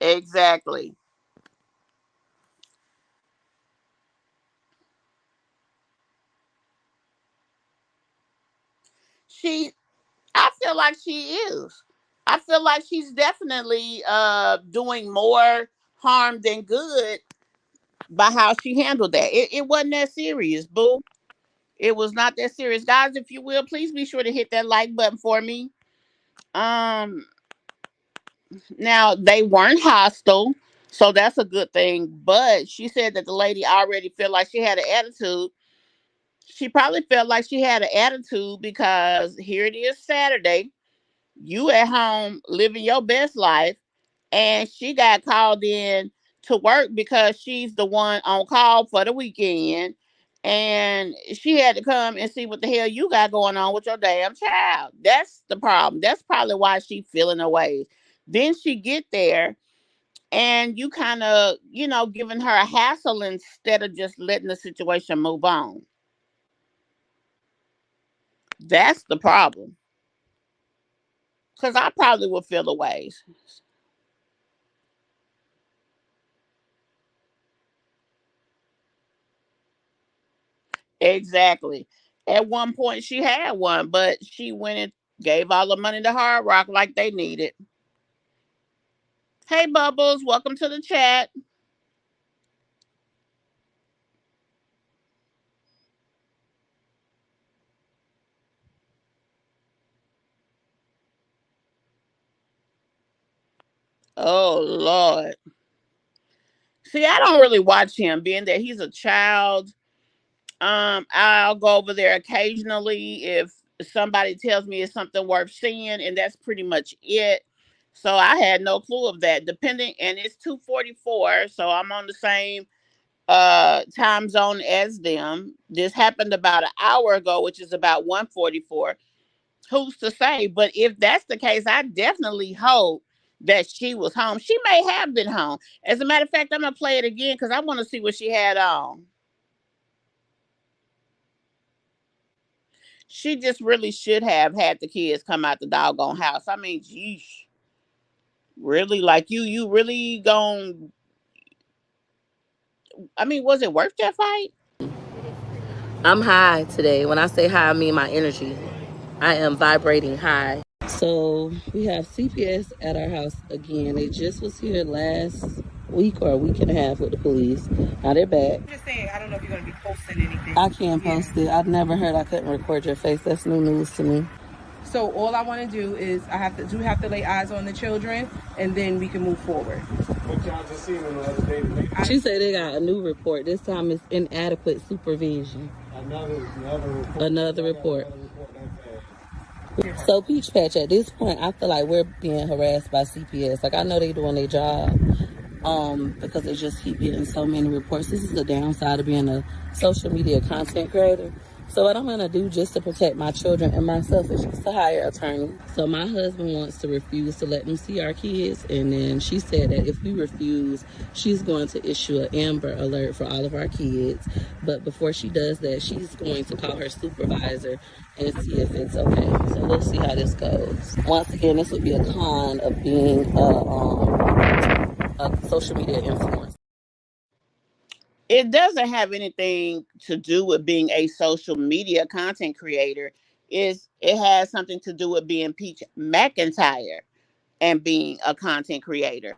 Exactly. She, I feel like she is. I feel like she's definitely doing more harm than good by how she handled that. It wasn't that serious, boo. It was not that serious. Guys, if you will, please be sure to hit that like button for me. Um Now, they weren't hostile, so that's a good thing. But she said that the lady already felt like she had an attitude. She probably felt like she had an attitude because here it is Saturday. You at home living your best life, and she got called in to work because she's the one on call for the weekend, and she had to come and see what the hell you got going on with your damn child. That's the problem. That's probably why she feeling her ways. Then she get there, and you kind of, giving her a hassle instead of just letting the situation move on. That's the problem. Because I probably would feel the ways. Exactly. At one point, she had one, but she went and gave all the money to Hard Rock like they needed. Hey, Bubbles, welcome to the chat. Oh, Lord. See, I don't really watch him, being that he's a child. I'll go over there occasionally if somebody tells me it's something worth seeing, and that's pretty much it. So I had no clue of that. Depending, and it's 2:44, so I'm on the same time zone as them. This happened about an hour ago, which is about 1:44. Who's to say? But if that's the case, I definitely hope that she was home. She may have been home. As a matter of fact, I'm gonna play it again because I want to see what she had on. She just really should have had the kids come out the doggone house. I mean, geez, really? Like you really gon' I mean, was it worth that fight? I'm high today. When I say high, I mean my energy. I am vibrating high. So we have CPS at our house again. They just was here last week or a week and a half with the police. Now they're back. I'm just saying, I don't know if you're going to be posting anything. I can't post it. I've never heard I couldn't record your face. That's new news to me. So all I want to do is I have to lay eyes on the children, and then we can move forward. What y'all just seen on the other day that they She said they got a new report. This time it's inadequate supervision. another report. Another report. Another report that fast. So Peach Patch, at this point, I feel like we're being harassed by CPS. Like I know they doing their job, because they just keep getting so many reports. This is the downside of being a social media content creator. So what I'm gonna do just to protect my children and myself is just to hire an attorney. So my husband wants to refuse to let them see our kids, and then she said that if we refuse, she's going to issue an Amber Alert for all of our kids. But before she does that, she's going to call her supervisor and see if it's okay. So we'll see how this goes. Once again, this would be a con of being a social media influencer. It doesn't have anything to do with being a social media content creator. It has something to do with being Peach McIntyre and being a content creator.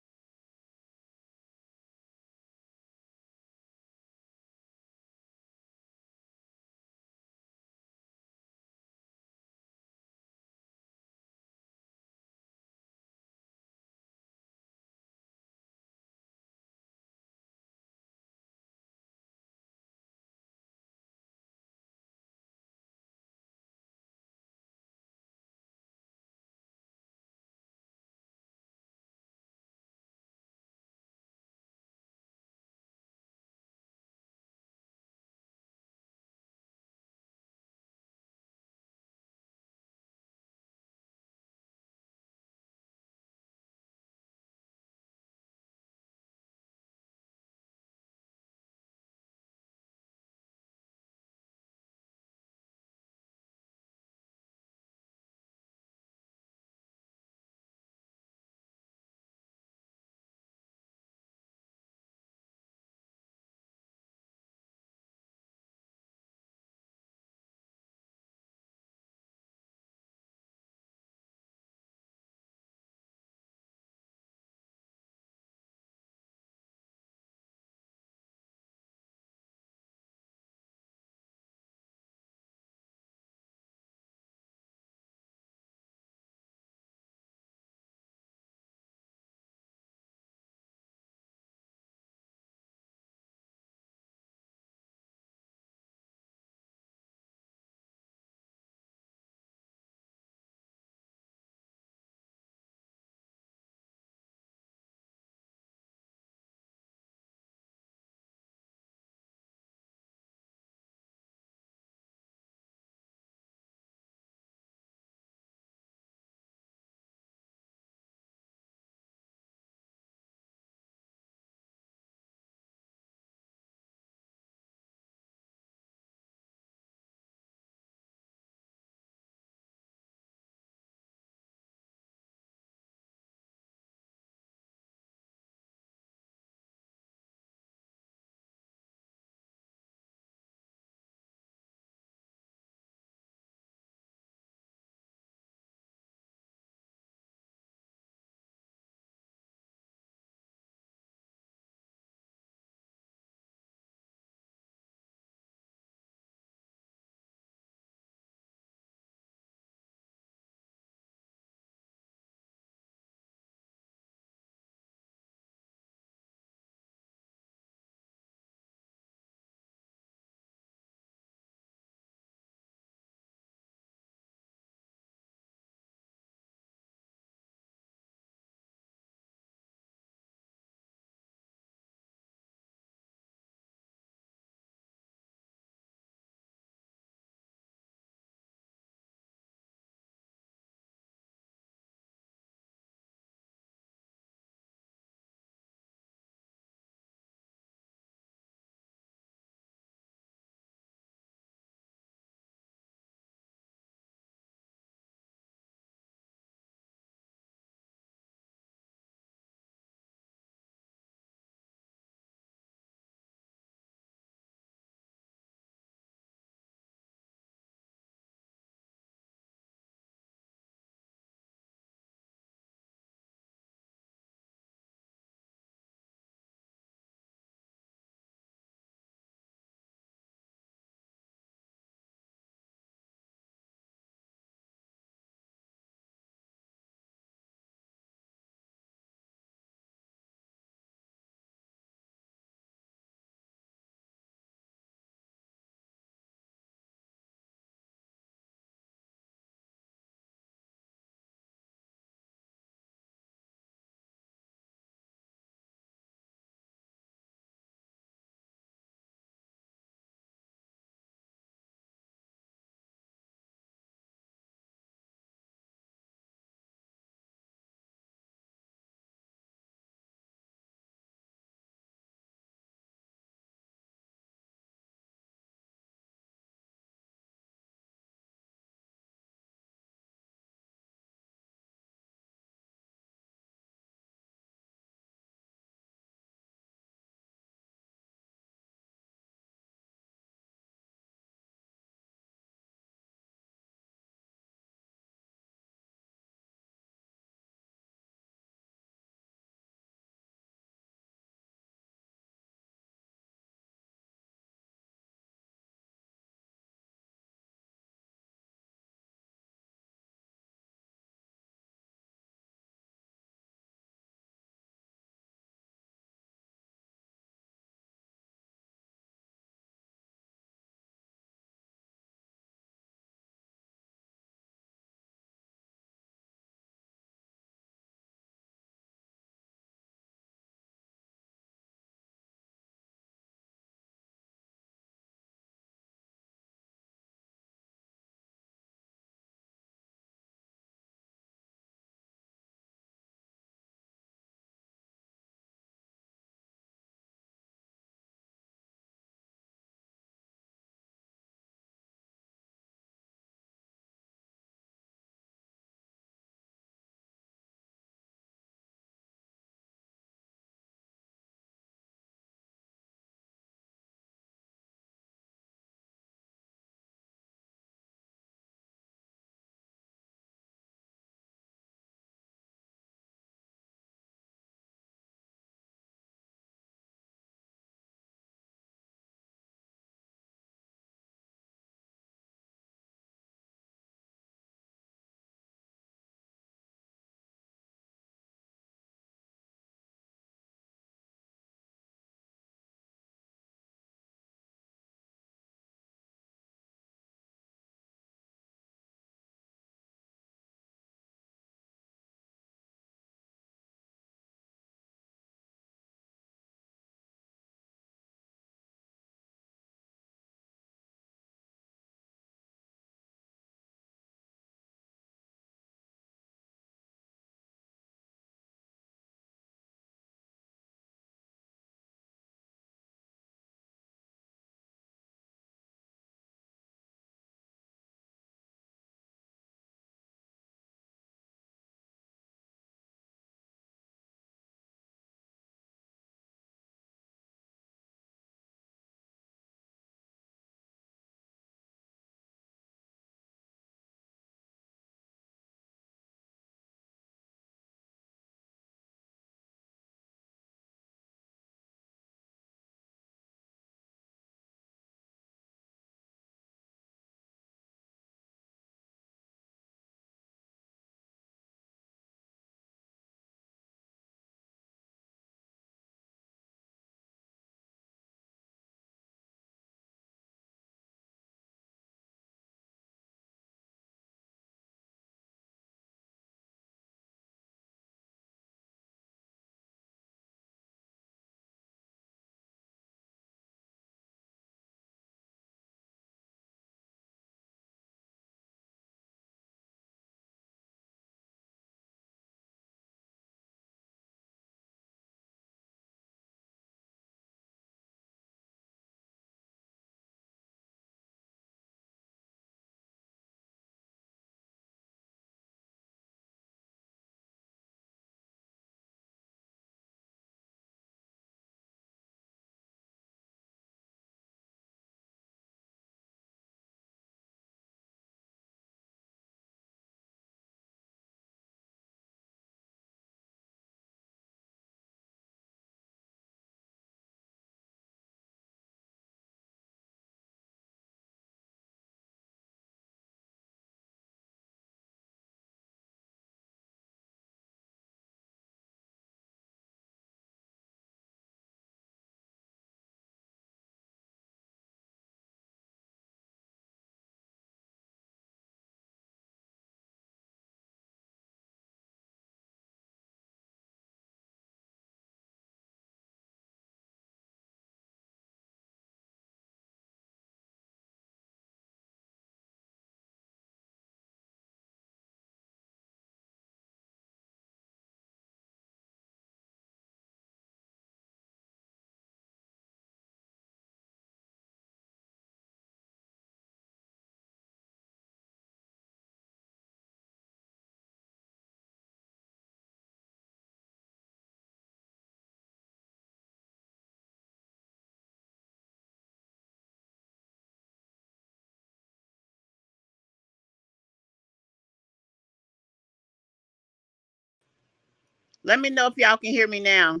Let me know if y'all can hear me now.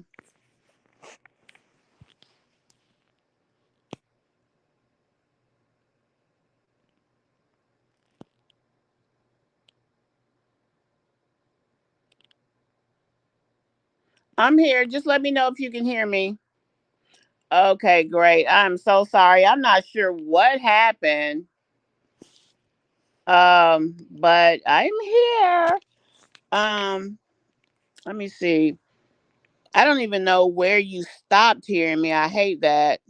I'm here. Just let me know if you can hear me. Okay, great. I'm so sorry. I'm not sure what happened. But I'm here. Um, Let me see. I don't even know where you stopped hearing me. I hate that.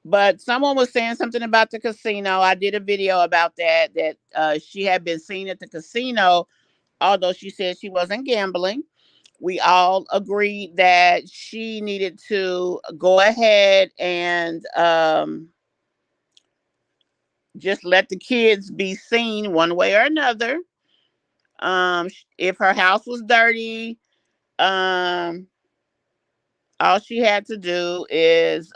But someone was saying something about the casino. I did a video about that she had been seen at the casino, although she said she wasn't gambling. We all agreed that she needed to go ahead and just let the kids be seen one way or another. If her house was dirty, um, all she had to do is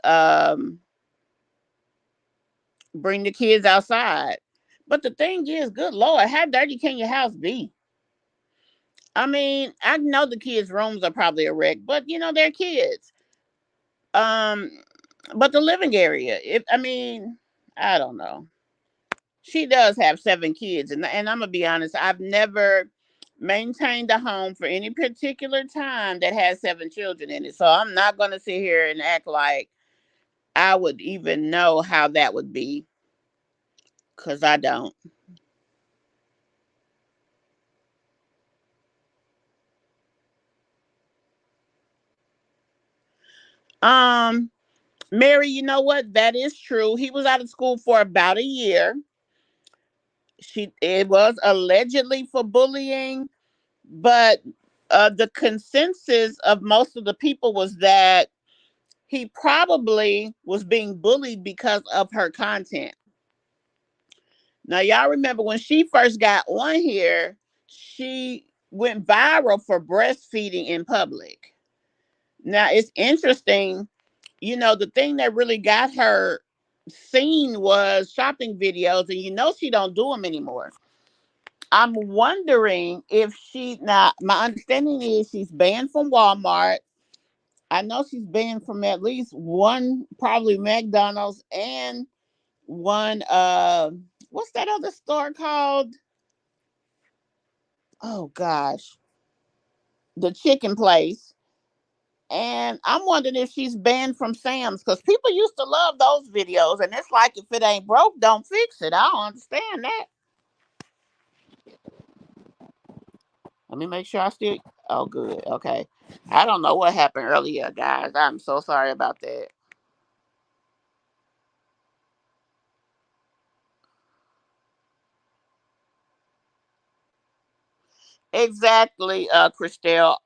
bring the kids outside. But the thing is, good Lord, how dirty can your house be? I mean, I know the kids' rooms are probably a wreck, but they're kids. Um, but the living area, if I mean, I don't know. She does have 7 kids, and I'm gonna be honest, I've never maintained a home for any particular time that has 7 children in it. So I'm not gonna sit here and act like I would even know how that would be, because I don't. Um, Mary, you know what? That is true. He was out of school for about a year. It was allegedly for bullying, but the consensus of most of the people was that he probably was being bullied because of her content. Now, y'all remember when she first got on here, she went viral for breastfeeding in public. Now, it's interesting, the thing that really got her seen was shopping videos, and she don't do them anymore. I'm wondering if now my understanding is she's banned from Walmart. I know she's banned from at least one, probably McDonald's, and one what's that other store called? Oh gosh, the chicken place. And I'm wondering if she's banned from Sam's, because people used to love those videos, and it's like, if it ain't broke, don't fix it. I don't understand that. Let me make sure I still. Oh, good. Okay. I don't know what happened earlier, guys. I'm so sorry about that. Exactly, Christelle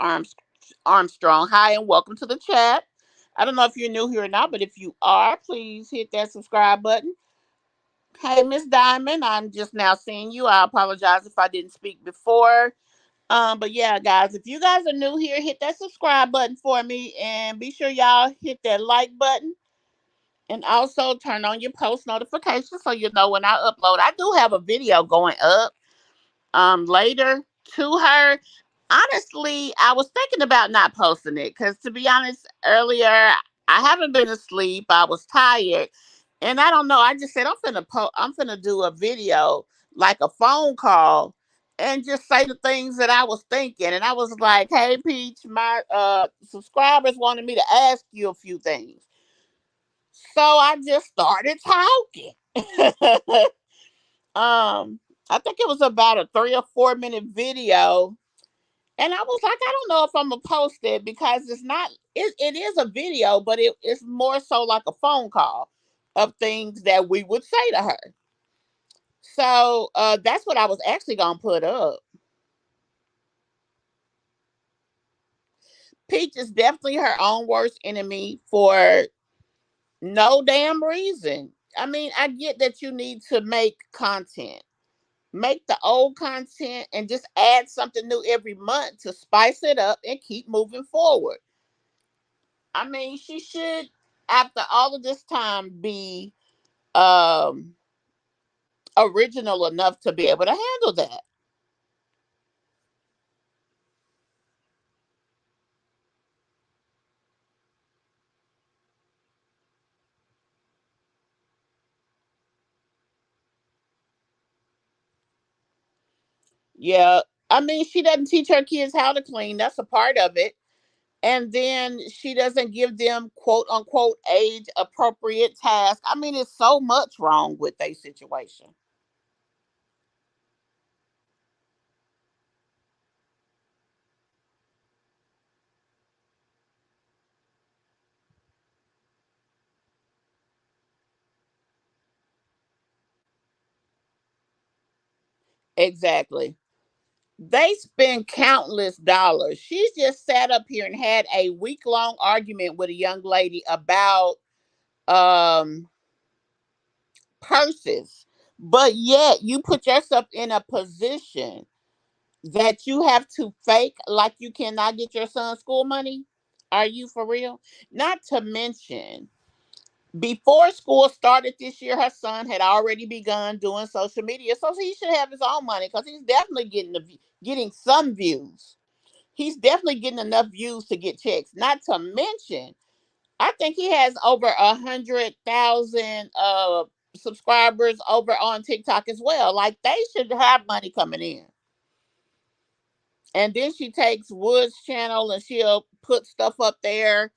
Armstrong. Hi, and welcome to the chat. I don't know if you're new here or not, but if you are, please hit that subscribe button. Hey, Miss Diamond, I'm just now seeing you. I apologize if I didn't speak before. But yeah, guys, if you guys are new here, hit that subscribe button for me, and be sure y'all hit that like button, and also turn on your post notifications so you know when I upload. I do have a video going up later to her. Honestly, I was thinking about not posting it, because, to be honest, earlier I haven't been asleep. I was tired, and I don't know. I just said I'm finna do a video, like a phone call, and just say the things that I was thinking. And I was like, "Hey, Peach, my subscribers wanted me to ask you a few things," so I just started talking. I think it was about a 3 or 4 minute video, and I was like, I don't know if I'm gonna post it, because it's not. It is a video, but it's more so like a phone call of things that we would say to her. So that's what I was actually gonna put up. Peach is definitely her own worst enemy for no damn reason. I mean, I get that you need to make content. Make the old content and just add something new every month to spice it up and keep moving forward. I mean, she should, after all of this time, be um original enough to be able to handle that. Yeah. I mean, she doesn't teach her kids how to clean. That's a part of it. And then she doesn't give them quote unquote age appropriate tasks. I mean, it's so much wrong with a situation. Exactly. They spend countless dollars. She's just sat up here and had a week long argument with a young lady about um purses. But yet you put yourself in a position that you have to fake like you cannot get your son's school money. Are you for real? Not to mention, before school started this year, her son had already begun doing social media, so he should have his own money because he's definitely getting some views. He's definitely getting enough views to get checks. Not to mention, I think he has over 100,000 subscribers over on TikTok as well. Like they should have money coming in. And then she takes Wood's channel and she'll put stuff up there,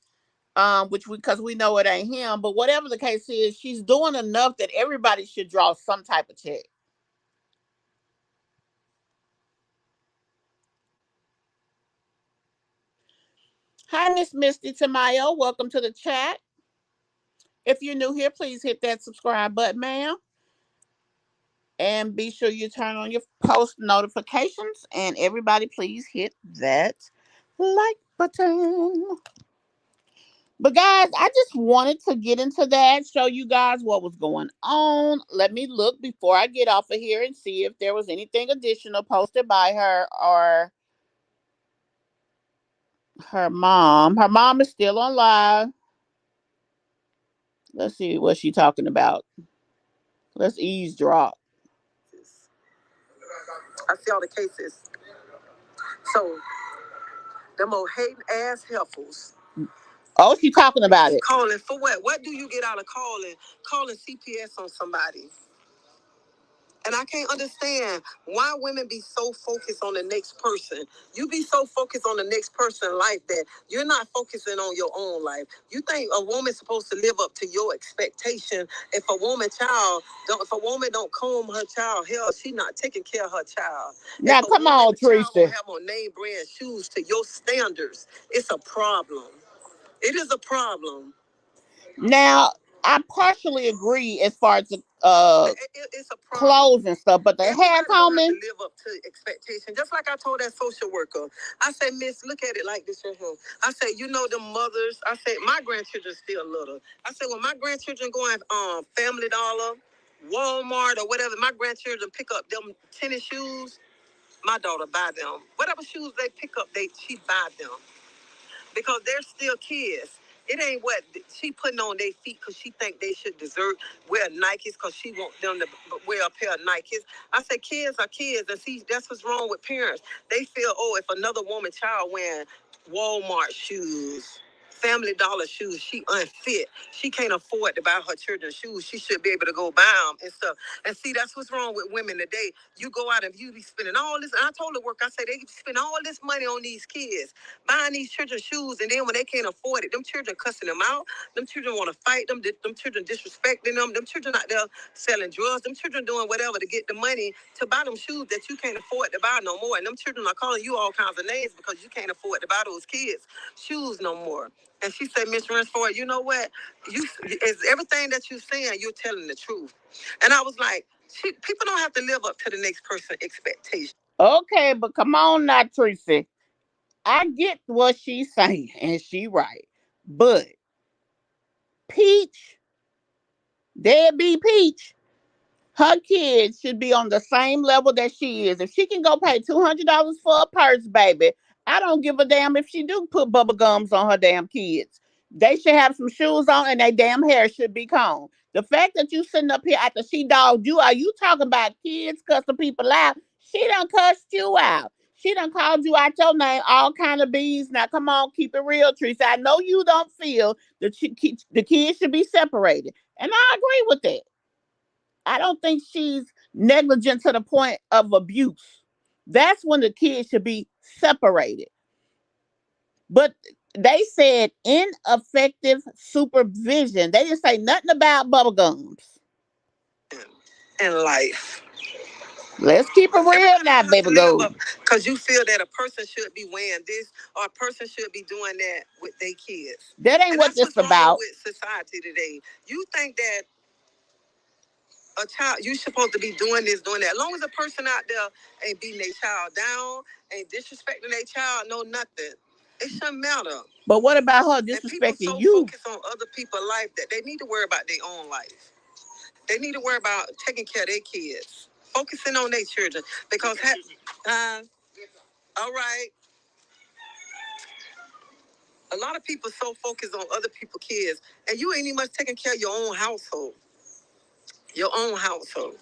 which because we know it ain't him. But whatever the case is, she's doing enough that everybody should draw some type of check. Hi, Miss Misty Tamayo. Welcome to the chat. If you're new here, please hit that subscribe button, ma'am. And be sure you turn on your post notifications. And everybody, please hit that like button. But guys, I just wanted to get into that, show you guys what was going on. Let me look before I get off of here and see if there was anything additional posted by her or her mom. Her mom is still on live. Let's see what she's talking about. Let's eavesdrop. I see all the cases. So, them old hating ass heifers. Oh, she talking about it. Calling for what? What do you get out of calling CPS on somebody? And I can't understand why women be so focused on the next person. You be so focused on the next person's life that you're not focusing on your own life. You think a woman's supposed to live up to your expectation. If a woman don't comb her child hair, she not taking care of her child. Now come on, Teresa. Have on name brand shoes to your standards. It's a problem. It is a problem. Now, I partially agree as far as the it's a clothes and stuff, but the hair combing live up to expectation. Just like I told that social worker, I said, Miss, look at it like this right here. I said, you know, the mothers. I said, my grandchildren still little. I said, when my grandchildren going Family Dollar, Walmart, or whatever, my grandchildren pick up them tennis shoes. My daughter buy them. Whatever shoes they pick up, she buy them because they're still kids. It ain't what she putting on their feet because she think they should deserve wear Nikes because she want them to wear a pair of Nikes. I said kids are kids, and see that's what's wrong with parents. They feel, oh, if another woman child wearing Walmart shoes, Family Dollar shoes, she unfit. She can't afford to buy her children shoes. She should be able to go buy them and stuff. And see, that's what's wrong with women today. You go out and you be spending all this. And I told the work, I said they spend all this money on these kids, buying these children shoes, and then when they can't afford it, them children cussing them out. Them children want to fight them. Them children disrespecting them. Them children out there selling drugs. Them children doing whatever to get the money to buy them shoes that you can't afford to buy no more. And them children are calling you all kinds of names because you can't afford to buy those kids shoes no more. And she said, Miss Rinsford, you know what? It's everything that you're saying, you're telling the truth. And I was like, people don't have to live up to the next person's expectation. Okay, but come on now, Tracy. I get what she's saying, and she right. But Peach, deadbeat Peach, her kids should be on the same level that she is. If she can go pay $200 for a purse, baby, I don't give a damn if she do put bubble gums on her damn kids. They should have some shoes on and their damn hair should be combed. The fact that you sitting up here after she dogged you, are you talking about kids cussing people out? She done cussed you out. She done called you out your name, all kind of bees. Now, come on, keep it real, Teresa. I know you don't feel that the kids should be separated. And I agree with that. I don't think she's negligent to the point of abuse. That's when the kids should be separated. But they said ineffective supervision. They didn't say nothing about bubble gums. In life. Let's keep it real now, baby go. Because you feel that a person should be wearing this or a person should be doing that with their kids. That ain't And what that's this what's wrong about. with society today. You think that a child, you supposed to be doing this, doing that. As long as a person out there ain't beating their child down, ain't disrespecting their child, no nothing. It shouldn't matter. But what about her And people disrespecting so you? focused on other people's life that they need to worry about their own life. They need to worry about taking care of their kids, focusing on their children. Because, all right, a lot of people so focused on other people's kids, and you ain't even much taking care of your own household. Your own household.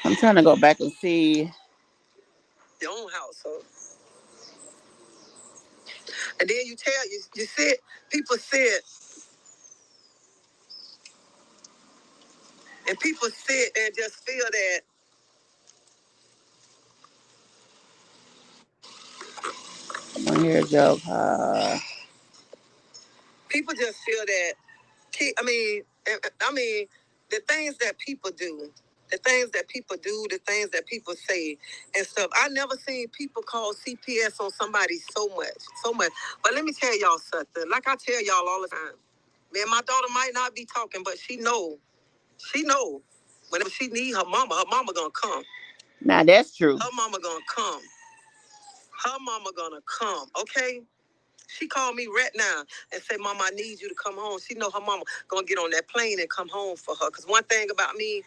I'm trying to go back and see. Your own household. And then you said, people said, and people sit and just feel that I'm gonna hear a joke. people just feel that. I mean, the things that people do, the things that people say and stuff. I never seen people call CPS on somebody so much. But let me tell y'all something. Like I tell y'all all the time, man, my daughter might not be talking, but she know. Whenever she need her mama gonna come. Now that's true. Her mama gonna come. Okay? She called me right now and said, Mama, I need you to come home. She know her mama gonna get on that plane and come home for her. Because one thing about me,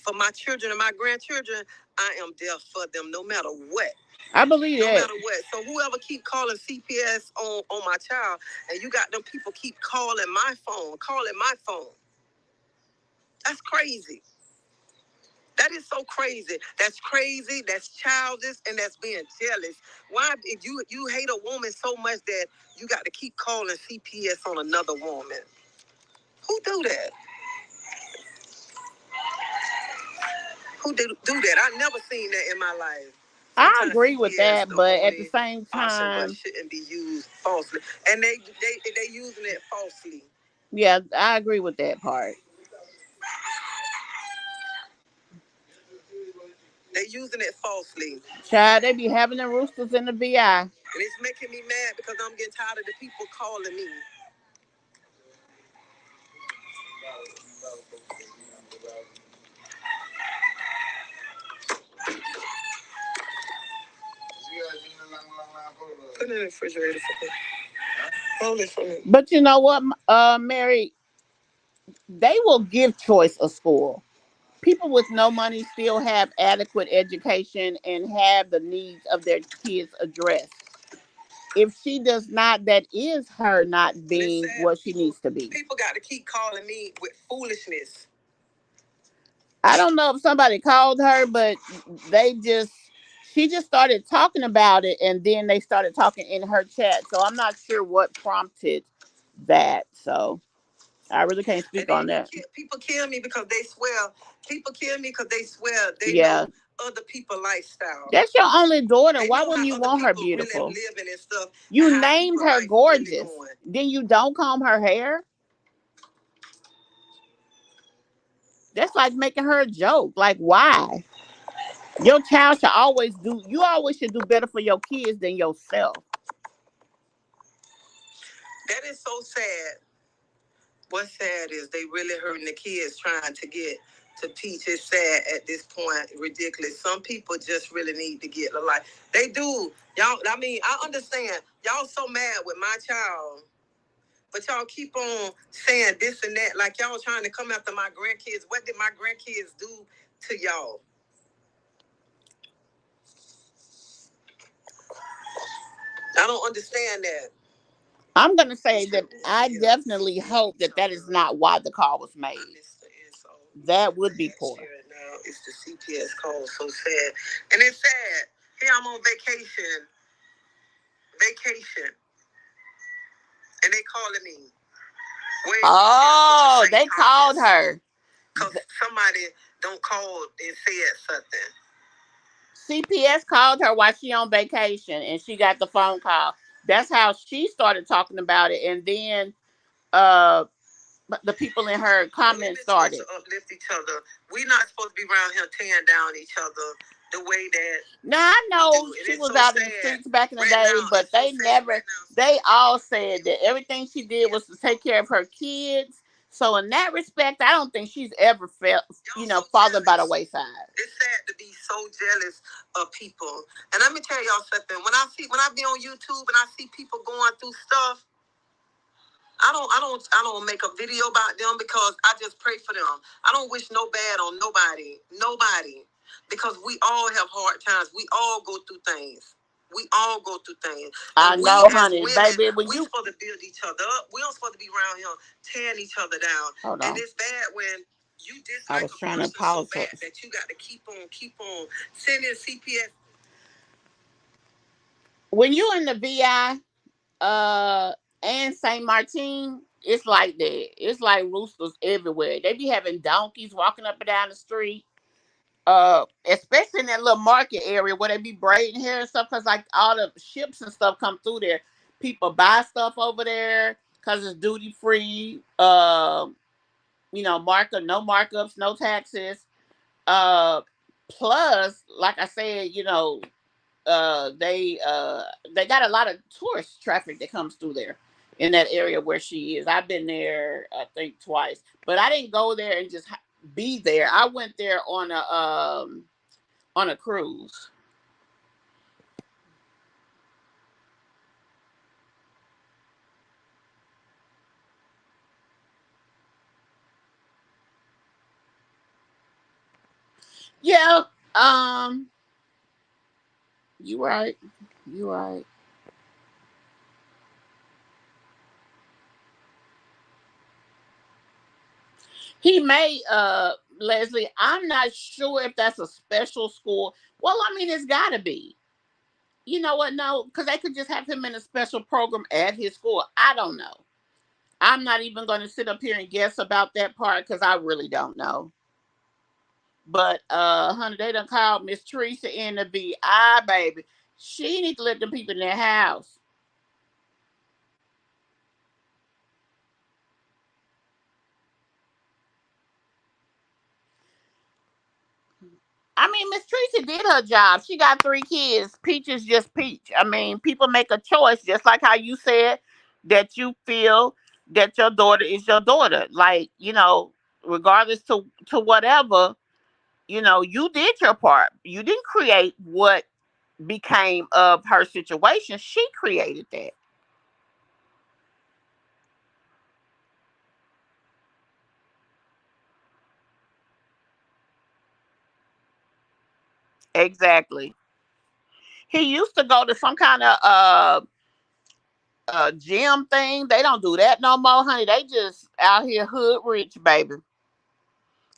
for my children and my grandchildren, I am there for them no matter what. I believe no that. matter what. So whoever keep calling CPS on my child, and you got them people keep calling my phone, that's crazy. That is so crazy. That's crazy. That's childish, and that's being jealous. Why, if you hate a woman so much that you got to keep calling CPS on another woman? Who do that? Who do that? I never seen that in my life. I Sometimes agree with CPS that, the but at the only same option, but time, shouldn't be used falsely. And they using it falsely. yeah, I agree with that part. They using it falsely. Child, they be having the roosters in the VI. And it's making me mad because I'm getting tired of the people calling me. Put it in the refrigerator for me. Hold it for me. But you know what, Mary? They will give choice of school. People with no money still have adequate education and have the needs of their kids addressed. If she does not, that is her not And it's being sad. what she needs to be. People got to keep calling me with foolishness. I don't know if somebody called her, but she just started talking about it, and then they started talking in her chat. So I'm not sure what prompted that. So I really can't And speak then on that. people kill me because they swear. People kill me because they swear they Yeah, know other people's lifestyle. that's your only daughter. They Why know wouldn't you how other want her people really beautiful? living and stuff, You and how named people her life really gorgeous. going. Then you don't comb her hair. That's like making her a joke. Like, why? Your child should always do. You always should do better for your kids than yourself. That is so sad. What's sad is they really hurting the kids trying to get to teach. It's sad at this point, ridiculous. Some people just really need to get a life. They do. Y'all, I mean, I understand. Y'all so mad with my child, but y'all keep on saying this and that, like y'all trying to come after my grandkids. What did my grandkids do to y'all? I don't understand that. I'm going to say that I definitely hope that that is not why the call was made. That would be poor. Now it's the CPS call. So sad. And it's sad. Here I'm on vacation, and they calling me. Oh, they called her. Because somebody don't call and said something. CPS called her while she on vacation, and she got the phone call. That's how she started talking about it, and then uh, the people in her comments started. Supposed to uplift each other. We're not supposed to be around here tearing down each other the way that. Now I know she was out in the streets back in the day, but they never. They all said that everything she did was to take care of her kids. So in that respect, I don't think she's ever felt, fallen by the wayside. It's sad to be so jealous of people. And let me tell y'all something. When I be on YouTube and I see people going through stuff, I don't make a video about them because I just pray for them. I don't wish no bad on nobody, because we all have hard times. We all go through things. We all go through things. I know, honey, women, baby. When you supposed to build each other up, we don't supposed to be around here tearing each other down. Hold on. And it's bad when you dislike I was trying to pause so bad that you got to keep on sending CPS. When you in the VI, and Saint Martin, it's like that. It's like roosters everywhere. They be having donkeys walking up and down the street. Especially in that little market area where they be braiding hair and stuff, because like all the ships and stuff come through there. People buy stuff over there because it's duty free. No markups, no taxes. Plus, like I said, they got a lot of tourist traffic that comes through there in that area where she is. I've been there I think twice, but I didn't go there and just be there. I went there on a cruise. Yeah, um you right. You right. He may, Leslie, I'm not sure if that's a special school. Well, I mean, it's got to be. You know what? No, because they could just have him in a special program at his school. I don't know. I'm not even going to sit up here and guess about that part because I really don't know. But, honey, they done called Miss Teresa in to be, baby. She need to let them people in their house. I mean, Miss Teresa did her job. She got 3 kids. Peach is just Peach. I mean, people make a choice, just like how you said that you feel that your daughter is your daughter. Like, regardless to whatever, you did your part. You didn't create what became of her situation. She created that. Exactly. He used to go to some kind of gym thing. They don't do that no more, honey. They just out here hood rich, baby.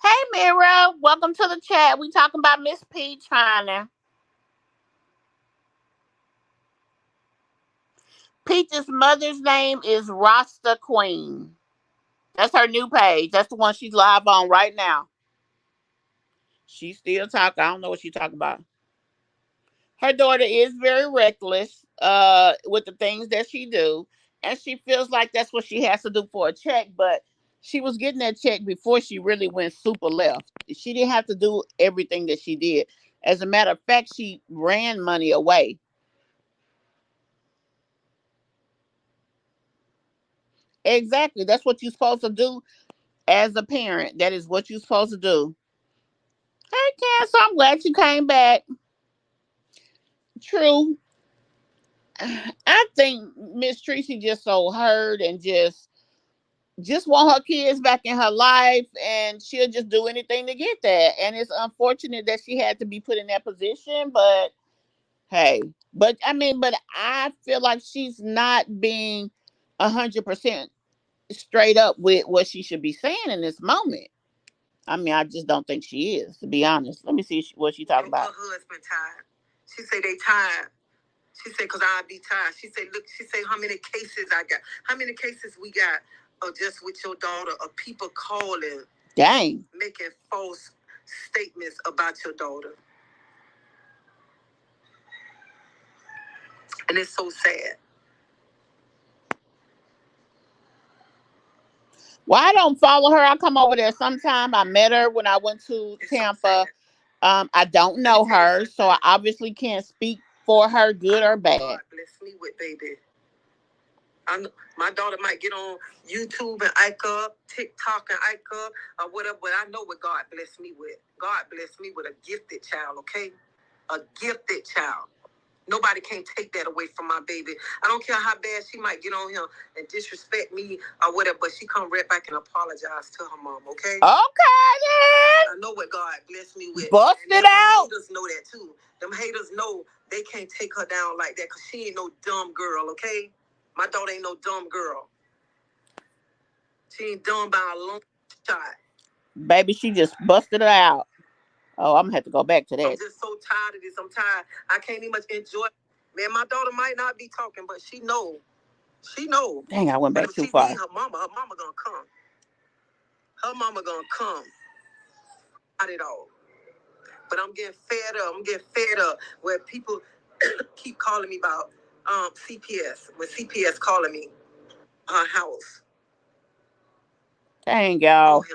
Hey, Mira, welcome to the chat. We talking about Miss Peach, honey. Peach's mother's name is Rasta Queen. That's her new page. That's the one she's live on right now. She's still talking. I don't know what she's talking about. Her daughter is very reckless with the things that she do, and she feels like that's what she has to do for a check, but she was getting that check before she really went super left. She didn't have to do everything that she did. As a matter of fact, she ran money away. Exactly. That's what you're supposed to do as a parent. That is what you're supposed to do. Hey, Cancer, I'm glad you came back. True. I think Miss Tracy just so hurt and just want her kids back in her life, and she'll just do anything to get that. And it's unfortunate that she had to be put in that position, but hey, but I feel like she's not being 100% straight up with what she should be saying in this moment. I mean, I just don't think she is, to be honest. Let me see what she talking about. Her husband tired. She say they tired. She said, because I'll be tired. She said, look, she said, how many cases I got? How many cases we got just with your daughter of people calling, dang, making false statements about your daughter? And it's so sad. Well, I don't follow her. I come over there sometime. I met her when I went to Tampa. I don't know her, so I obviously can't speak for her, good or bad. God bless me with, baby. My daughter might get on YouTube and ike up, TikTok and ike up, or whatever, but I know what God blessed me with. God blessed me with a gifted child, okay? A gifted child. Nobody can take that away from my baby. I don't care how bad she might get on him and disrespect me or whatever, but she come right back and apologize to her mom, okay? Okay, then. I know what God blessed me with. Bust it out. Haters know that too. Them haters know they can't take her down like that because she ain't no dumb girl, okay? My daughter ain't no dumb girl. She ain't dumb by a long shot. Baby, she just busted it out. Oh, I'm gonna have to go back to that. I'm just so tired of this. I'm tired. I can't even much enjoy. Man, my daughter might not be talking, but she know. She know. Dang, I went back too far. Her mama gonna come. Her mama gonna come. Not at all. But I'm getting fed up. I'm getting fed up where people keep calling me about CPS. When CPS calling me her house. Dang, y'all.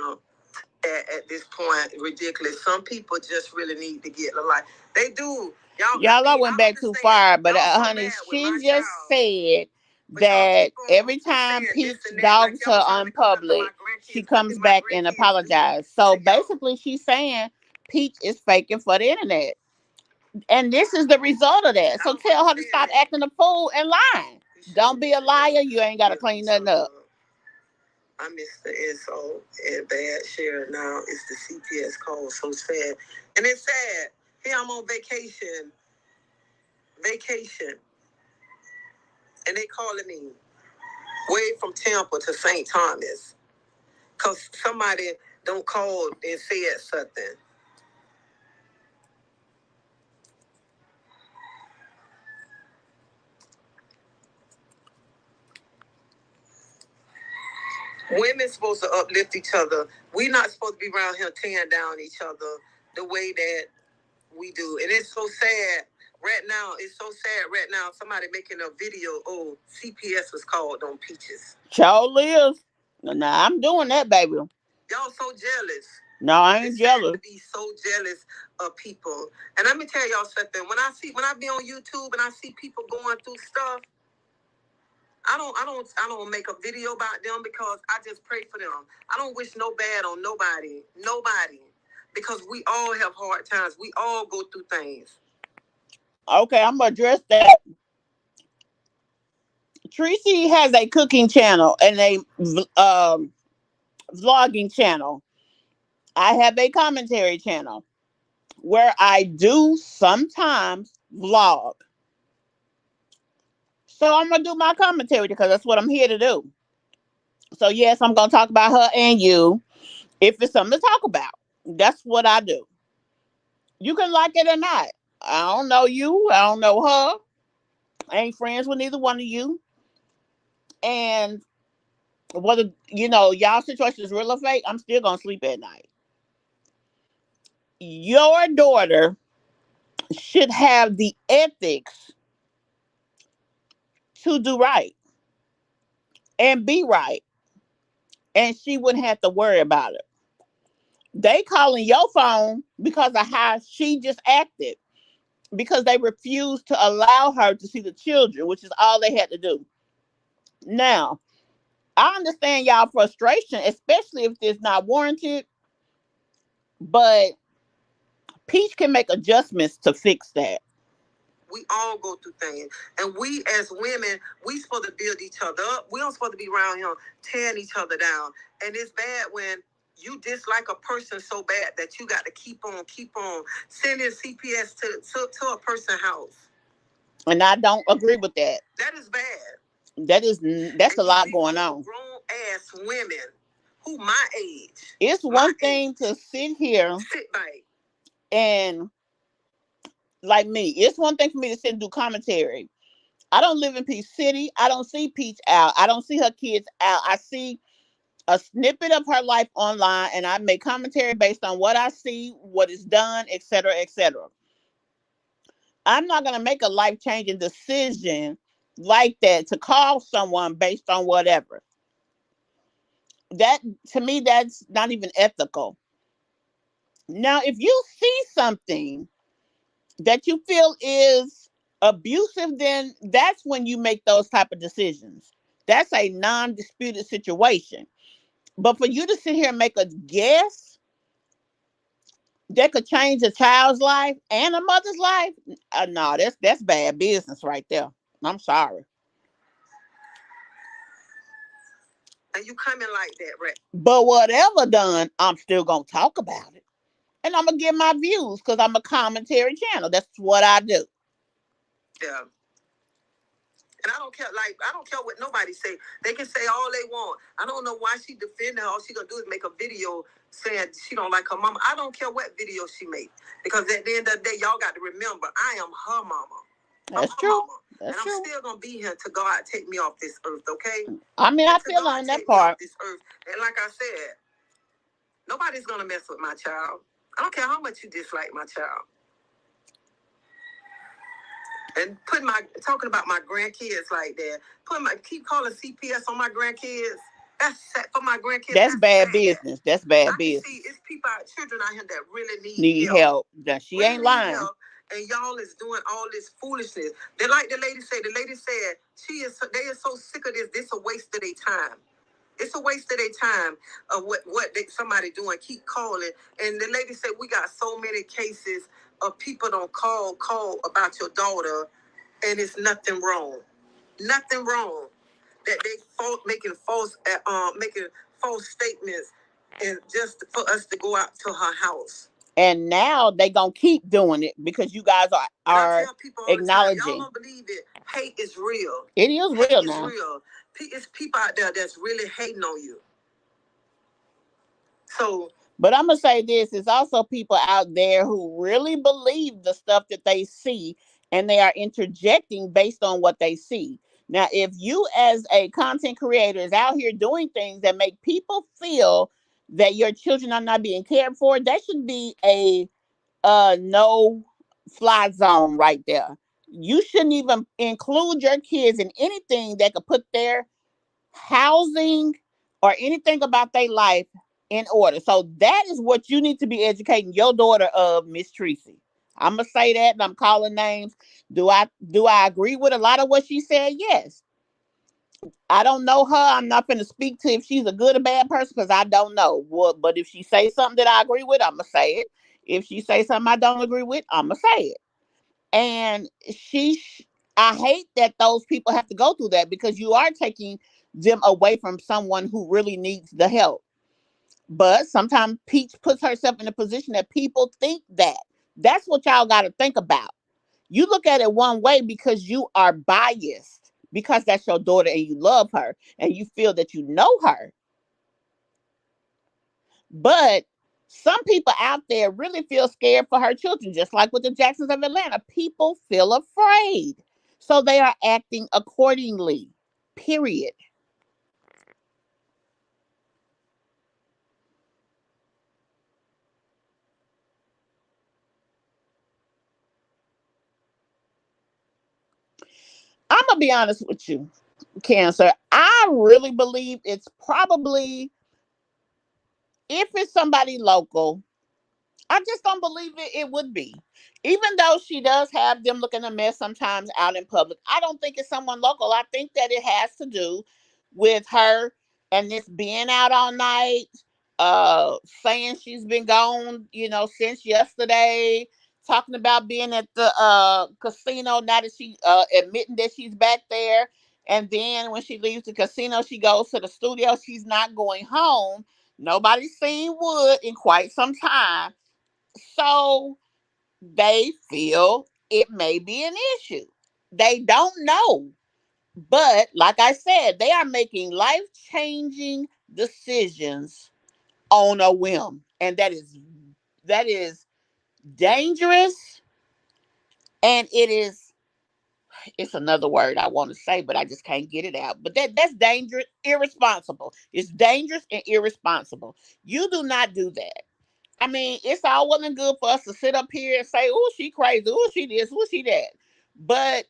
At this point, ridiculous. Some people just really need to get a life. They do. Y'all, I went back too far, but honey, she just said that every time Peach dogs her on public, she comes back and apologizes. So basically, she's saying Peach is faking for the internet. And this is the result of that. So tell her to stop acting a fool and lying. Don't be a liar. You ain't got to clean nothing up. I missed the insult and bad share. Now it's the CPS call. So sad. And it's sad. Here I'm on vacation. And they calling me way from Tampa to St. Thomas. Because somebody don't call and said something. Women supposed to uplift each other. We not supposed to be around here tearing down each other the way that we do. And it's so sad right now. It's so sad right now. Somebody making a video. Oh, CPS was called on Peaches. Child lives. Nah, I'm doing that, baby. Y'all so jealous. No, I ain't jealous. To be so jealous of people. And let me tell y'all something. When I be on YouTube and I see people going through stuff, I don't make a video about them because I just pray for them. I don't wish no bad on nobody. Nobody. Because we all have hard times. We all go through things. Okay, I'm going to address that. Tracy has a cooking channel and a vlogging channel. I have a commentary channel where I do sometimes vlog. So I'm going to do my commentary because that's what I'm here to do. So yes, I'm going to talk about her and you if it's something to talk about. That's what I do. You can like it or not. I don't know you. I don't know her. I ain't friends with neither one of you. And whether, y'all situation is real or fake, I'm still going to sleep at night. Your daughter should have the ethics to do right and be right. And she wouldn't have to worry about it. They calling your phone because of how she just acted. Because they refused to allow her to see the children, which is all they had to do. Now, I understand y'all frustration, especially if it's not warranted, but Peach can make adjustments to fix that. We all go through things. And we as women, we supposed to build each other up. We don't supposed to be around here tearing each other down. And it's bad when you dislike a person so bad that you got to keep on sending CPS to a person's house. And I don't agree with that. That is bad. That's a lot going on. Grown ass women who my age. It's one thing to sit here back and like me. It's one thing for me to sit and do commentary. I don't live in Peach City. I don't see Peach out. I don't see her kids out. I see a snippet of her life online and I make commentary based on what I see, what is done, etc., etc. I'm not going to make a life changing decision like that to call someone based on whatever. That, to me, that's not even ethical. Now, if you see something that you feel is abusive, then that's when you make those type of decisions. That's a non-disputed situation. But for you to sit here and make a guess that could change a child's life and a mother's life, no, that's bad business right there. I'm sorry. And you coming like that, right? But whatever done, I'm still gonna talk about it, and I'm gonna give my views because I'm a commentary channel. That's what I do. Yeah. And I don't care, like, I don't care what nobody say. They can say all they want. I don't know why she defending her. All she gonna do is make a video saying she don't like her mama. I don't care what video she make. Because at the end of the day, y'all got to remember, I am her mama. That's true. Mama. That's and I'm still gonna be here till God take me off this earth, okay? I mean, I feel on that part. This earth. And like I said, nobody's gonna mess with my child. I don't care how much you dislike my child. And talking about my grandkids like that, keep calling CPS on my grandkids. That's sad for my grandkids. That's bad business. That's bad business. See, it's children out here that really need help. That she really ain't lying. Help, and y'all is doing all this foolishness. They like the lady said. The lady said they are so sick of this. This a waste of their time. It's a waste of their time of what somebody doing. Keep calling. And the lady said, we got so many cases of people don't call about your daughter, and it's nothing wrong. Nothing wrong. That they making false statements and just for us to go out to her house. And now they gonna keep doing it because you guys are acknowledging. Y'all don't believe it. Hate is real. It is real now. It's real. It's people out there that's really hating on you. So, but I'm gonna say this: it's also people out there who really believe the stuff that they see, and they are interjecting based on what they see. Now, if you as a content creator is out here doing things that make people feel that your children are not being cared for, that should be a no fly zone right there. You shouldn't even include your kids in anything that could put their housing or anything about their life in order. So that is what you need to be educating your daughter of, Miss Tracy. I'm gonna say that, and I'm calling names. Do I agree with a lot of what she said? Yes. I don't know her. I'm not going to speak to if she's a good or bad person because I don't know. But if she say something that I agree with, I'm gonna say it. If she say something I don't agree with, I'm gonna say it. And I hate that those people have to go through that because you are taking them away from someone who really needs the help. But sometimes Peach puts herself in a position that people think that. That's what y'all got to think about. You look at it one way because you are biased, because that's your daughter and you love her and you feel that you know her. But some people out there really feel scared for her children, just like with the Jacksons of Atlanta. People feel afraid. So they are acting accordingly. Period. I'm going to be honest with you, Cancer. I really believe it's probably, if it's somebody local, I just don't believe it would be. Even though she does have them looking a mess sometimes out in public, I don't think it's someone local. I think that it has to do with her and this being out all night, saying she's been gone, since yesterday, talking about being at the casino now that she admitting that she's back there. And then when she leaves the casino, she goes to the studio. She's not going home. Nobody's seen Wood in quite some time. So they feel it may be an issue. They don't know. But like I said, they are making life-changing decisions on a whim. And that is dangerous. And it's another word I want to say, but I just can't get it out. But that's dangerous, irresponsible. It's dangerous and irresponsible. You do not do that. I mean, it's all well and good for us to sit up here and say, "Oh, she crazy. Oh, she this. Oh, she that." But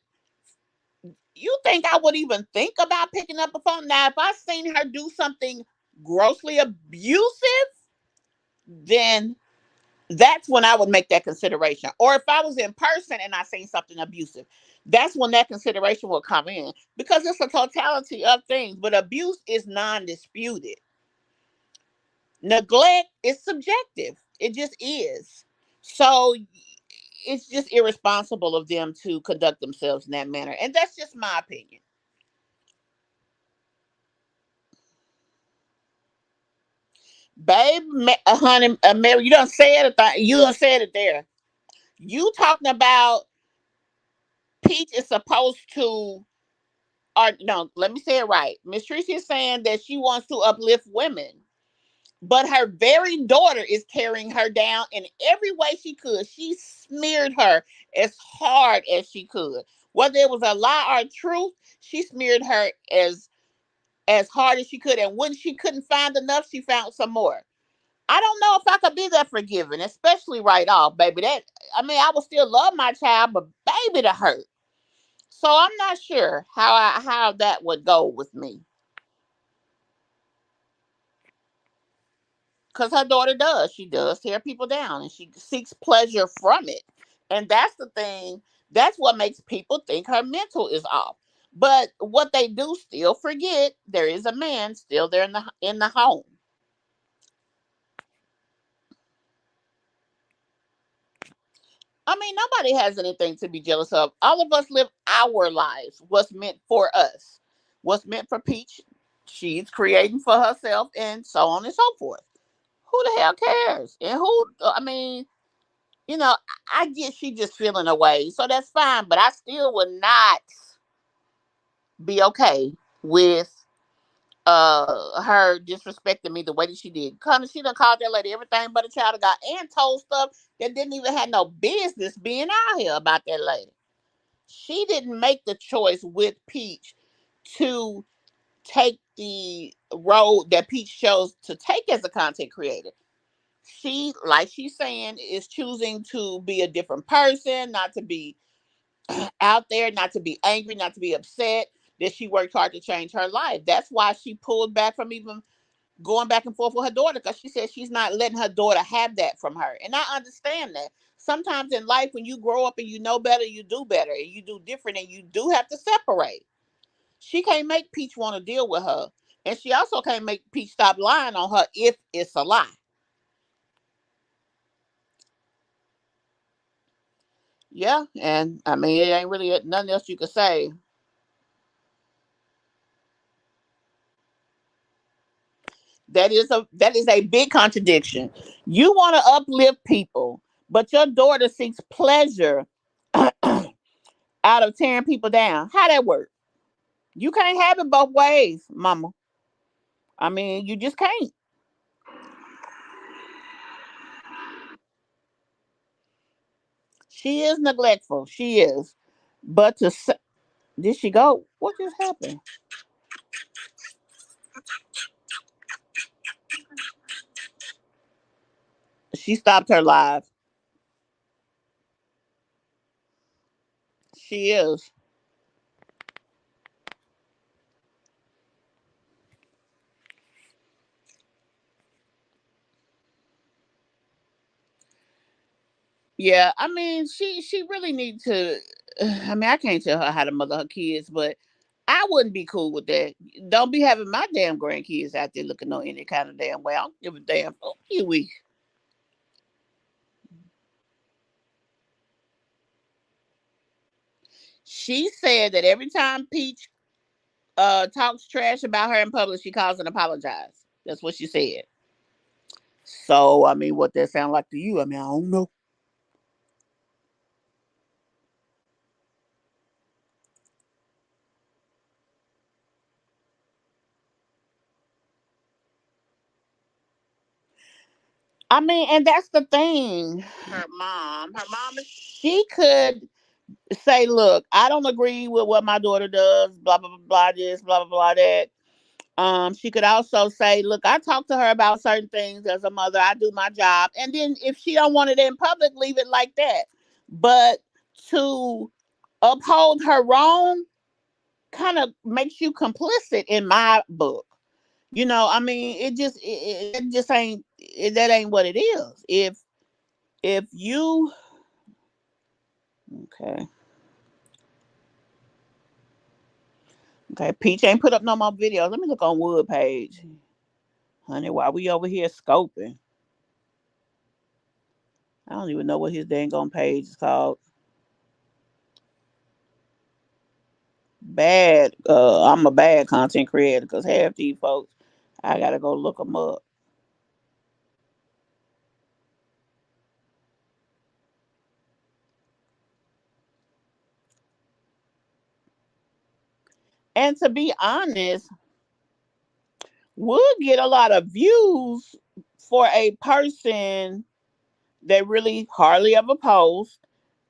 you think I would even think about picking up a phone? Now, if I seen her do something grossly abusive, then that's when I would make that consideration. Or if I was in person and I seen something abusive, that's when that consideration will come in, because it's a totality of things. But abuse is non-disputed. Neglect is subjective. It just is. So it's just irresponsible of them to conduct themselves in that manner. And that's just my opinion. Babe, honey, Mary, you done said it. You done said it there. You talking about Peach is supposed to, or no, let me say it right. Miss Tracy is saying that she wants to uplift women, but her very daughter is tearing her down in every way she could. She smeared her as hard as she could. Whether it was a lie or truth, she smeared her as hard as she could. And when she couldn't find enough, she found some more. I don't know if I could be that forgiving, especially right off, baby. That, I mean, I would still love my child, but baby, to hurt. So I'm not sure how that would go with me, because her daughter does. She does tear people down, and she seeks pleasure from it, and that's the thing. That's what makes people think her mental is off. But what they do still forget, there is a man still there in the home. I mean, nobody has anything to be jealous of. All of us live our lives. What's meant for us, what's meant for Peach, she's creating for herself, and so on and so forth. Who the hell cares? And who? I mean, I get she just feeling away, so that's fine. But I still would not be okay with her disrespecting me the way that she did. Cause she done called that lady everything but a child of God, and told stuff that didn't even have no business being out here about that lady. She didn't make the choice with Peach to take the road that Peach chose to take as a content creator. She, like she's saying, is choosing to be a different person, not to be out there, not to be angry, not to be upset that she worked hard to change her life. That's why she pulled back from even going back and forth with her daughter, because she said she's not letting her daughter have that from her. And I understand that. Sometimes in life, when you grow up and you know better, and you do different, and you do have to separate. She can't make Peach want to deal with her. And she also can't make Peach stop lying on her if it's a lie. Yeah, and I mean, it ain't really nothing else you could say. That is a big contradiction. You want to uplift people, but your daughter seeks pleasure out of tearing people down. How that work? You can't have it both ways, mama. I mean, you just can't. She is neglectful. She is. But did she go? What just happened? She stopped her live. She is. Yeah, I mean, she really need to. I mean, I can't tell her how to mother her kids, but I wouldn't be cool with that. Don't be having my damn grandkids out there looking on any kind of damn way. I don't give a damn. Oh, we. She said that every time Peach talks trash about her in public, she calls and apologizes. That's what she said. So I mean, what that sound like to you? I mean, I don't know. I mean, and that's the thing. Her mom, she could say, "Look, I don't agree with what my daughter does. Blah blah blah, blah this, blah blah blah that. She could also say, look, I talk to her about certain things as a mother. I do my job. And then if she don't want it in public, leave it like that. But to uphold her wrong kind of makes you complicit in my book. I mean, it just ain't that ain't what it is. If you okay. Okay, Peach ain't put up no more videos. Let me look on Wood page. Honey, while we over here scoping. I don't even know what his dang on page is called. Bad. I'm a bad content creator because half these folks, I gotta go look them up. And to be honest, would get a lot of views for a person that really hardly ever post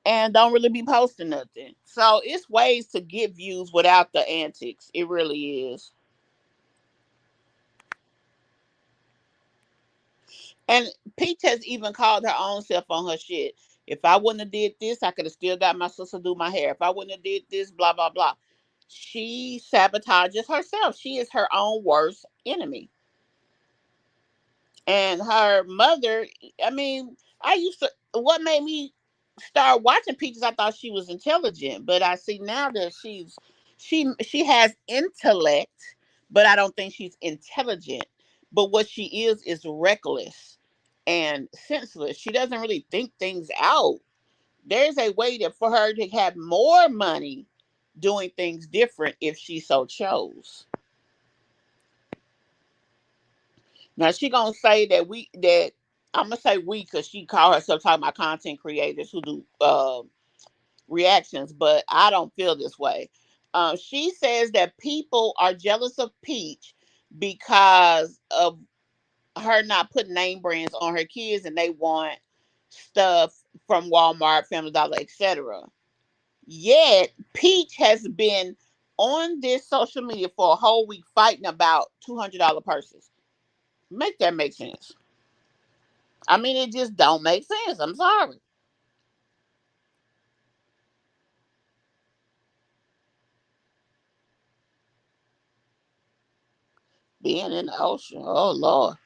and don't really be posting nothing. So it's ways to get views without the antics. It really is. And Peach has even called her own self on her shit. If I wouldn't have did this, I could have still got my sister do my hair. If I wouldn't have did this, blah blah blah. She sabotages herself. She is her own worst enemy. And her mother, I mean, I used to what made me start watching Peaches, I thought she was intelligent, but I see now that she has intellect, but I don't think she's intelligent. But what she is reckless and senseless. She doesn't really think things out. There's a way that for her to have more money doing things different if she so chose. Now she gonna say that I'm gonna say we because she call herself talking about content creators who do reactions, but I don't feel this way. She says that people are jealous of Peach because of her not putting name brands on her kids, and they want stuff from Walmart, Family Dollar, etc. Yet Peach has been on this social media for a whole week fighting about $200 purses. Make that make sense? I mean, it just don't make sense. I'm sorry. Being in the ocean, oh Lord.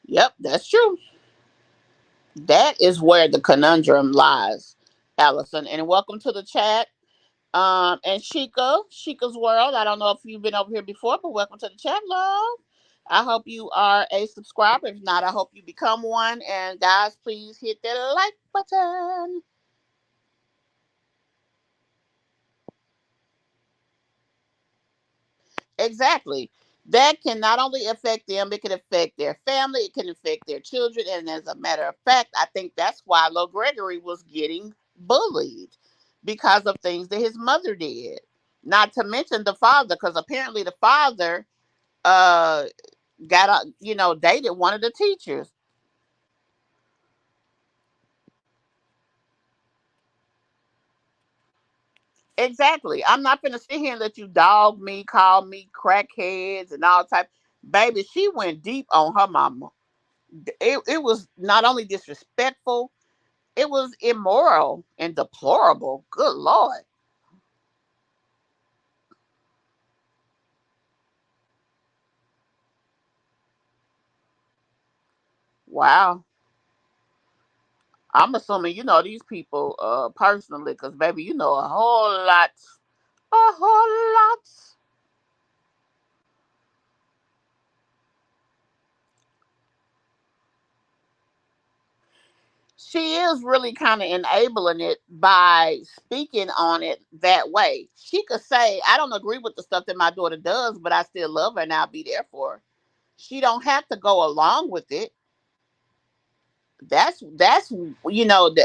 Yep, that's true. That is where the conundrum lies, Allison. And welcome to the chat. And Chica's World. I don't know if you've been over here before, but welcome to the chat, love. I hope you are a subscriber. If not, I hope you become one. And guys, please hit that like button. Exactly. That can not only affect them, it can affect their family, it can affect their children. And as a matter of fact, I think that's why Lil Gregory was getting bullied because of things that his mother did. Not to mention the father, because apparently the father uh dated one of the teachers. Exactly. I'm not gonna sit here and let you dog me, call me crackheads and all type. Baby, she went deep on her mama. It was not only disrespectful, it was immoral and deplorable. Good Lord. Wow. I'm assuming you know these people personally, because baby, you know a whole lot. A whole lot. She is really kind of enabling it by speaking on it that way. She could say, I don't agree with the stuff that my daughter does, but I still love her and I'll be there for her. She don't have to go along with it. That's that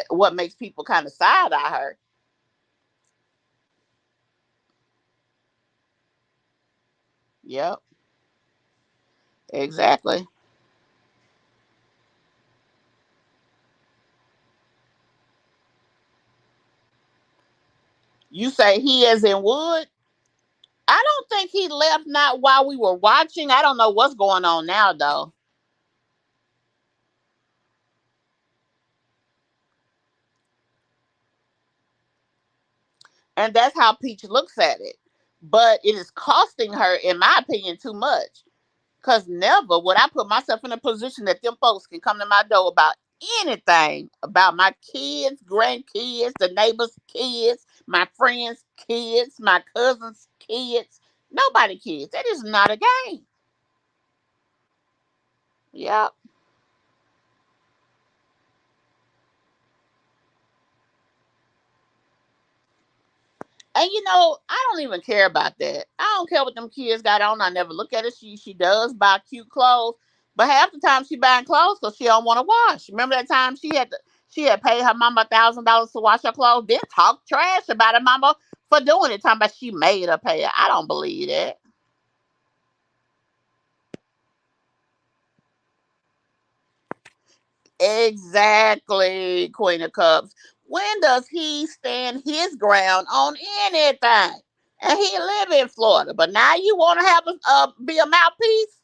what makes people kind of side eye her. Yep. Exactly. You say he is in Wood? I don't think he left not while we were watching. I don't know what's going on now though. And that's how Peach looks at it. But it is costing her, in my opinion, too much. Because never would I put myself in a position that them folks can come to my door about anything about my kids, grandkids, the neighbors' kids, my friends' kids, my cousins' kids. Nobody kids. That is not a game. Yep. And I don't even care about that. I don't care what them kids got on. I never look at it. She does buy cute clothes, but half the time she buying clothes because she don't want to wash. Remember that time she had paid her mama $1,000 to wash her clothes, then talk trash about her mama for doing it. Talking about she made her pay her. I don't believe that. Exactly, Queen of Cups. When does he stand his ground on anything? And he live in Florida, but now you want to have be a mouthpiece?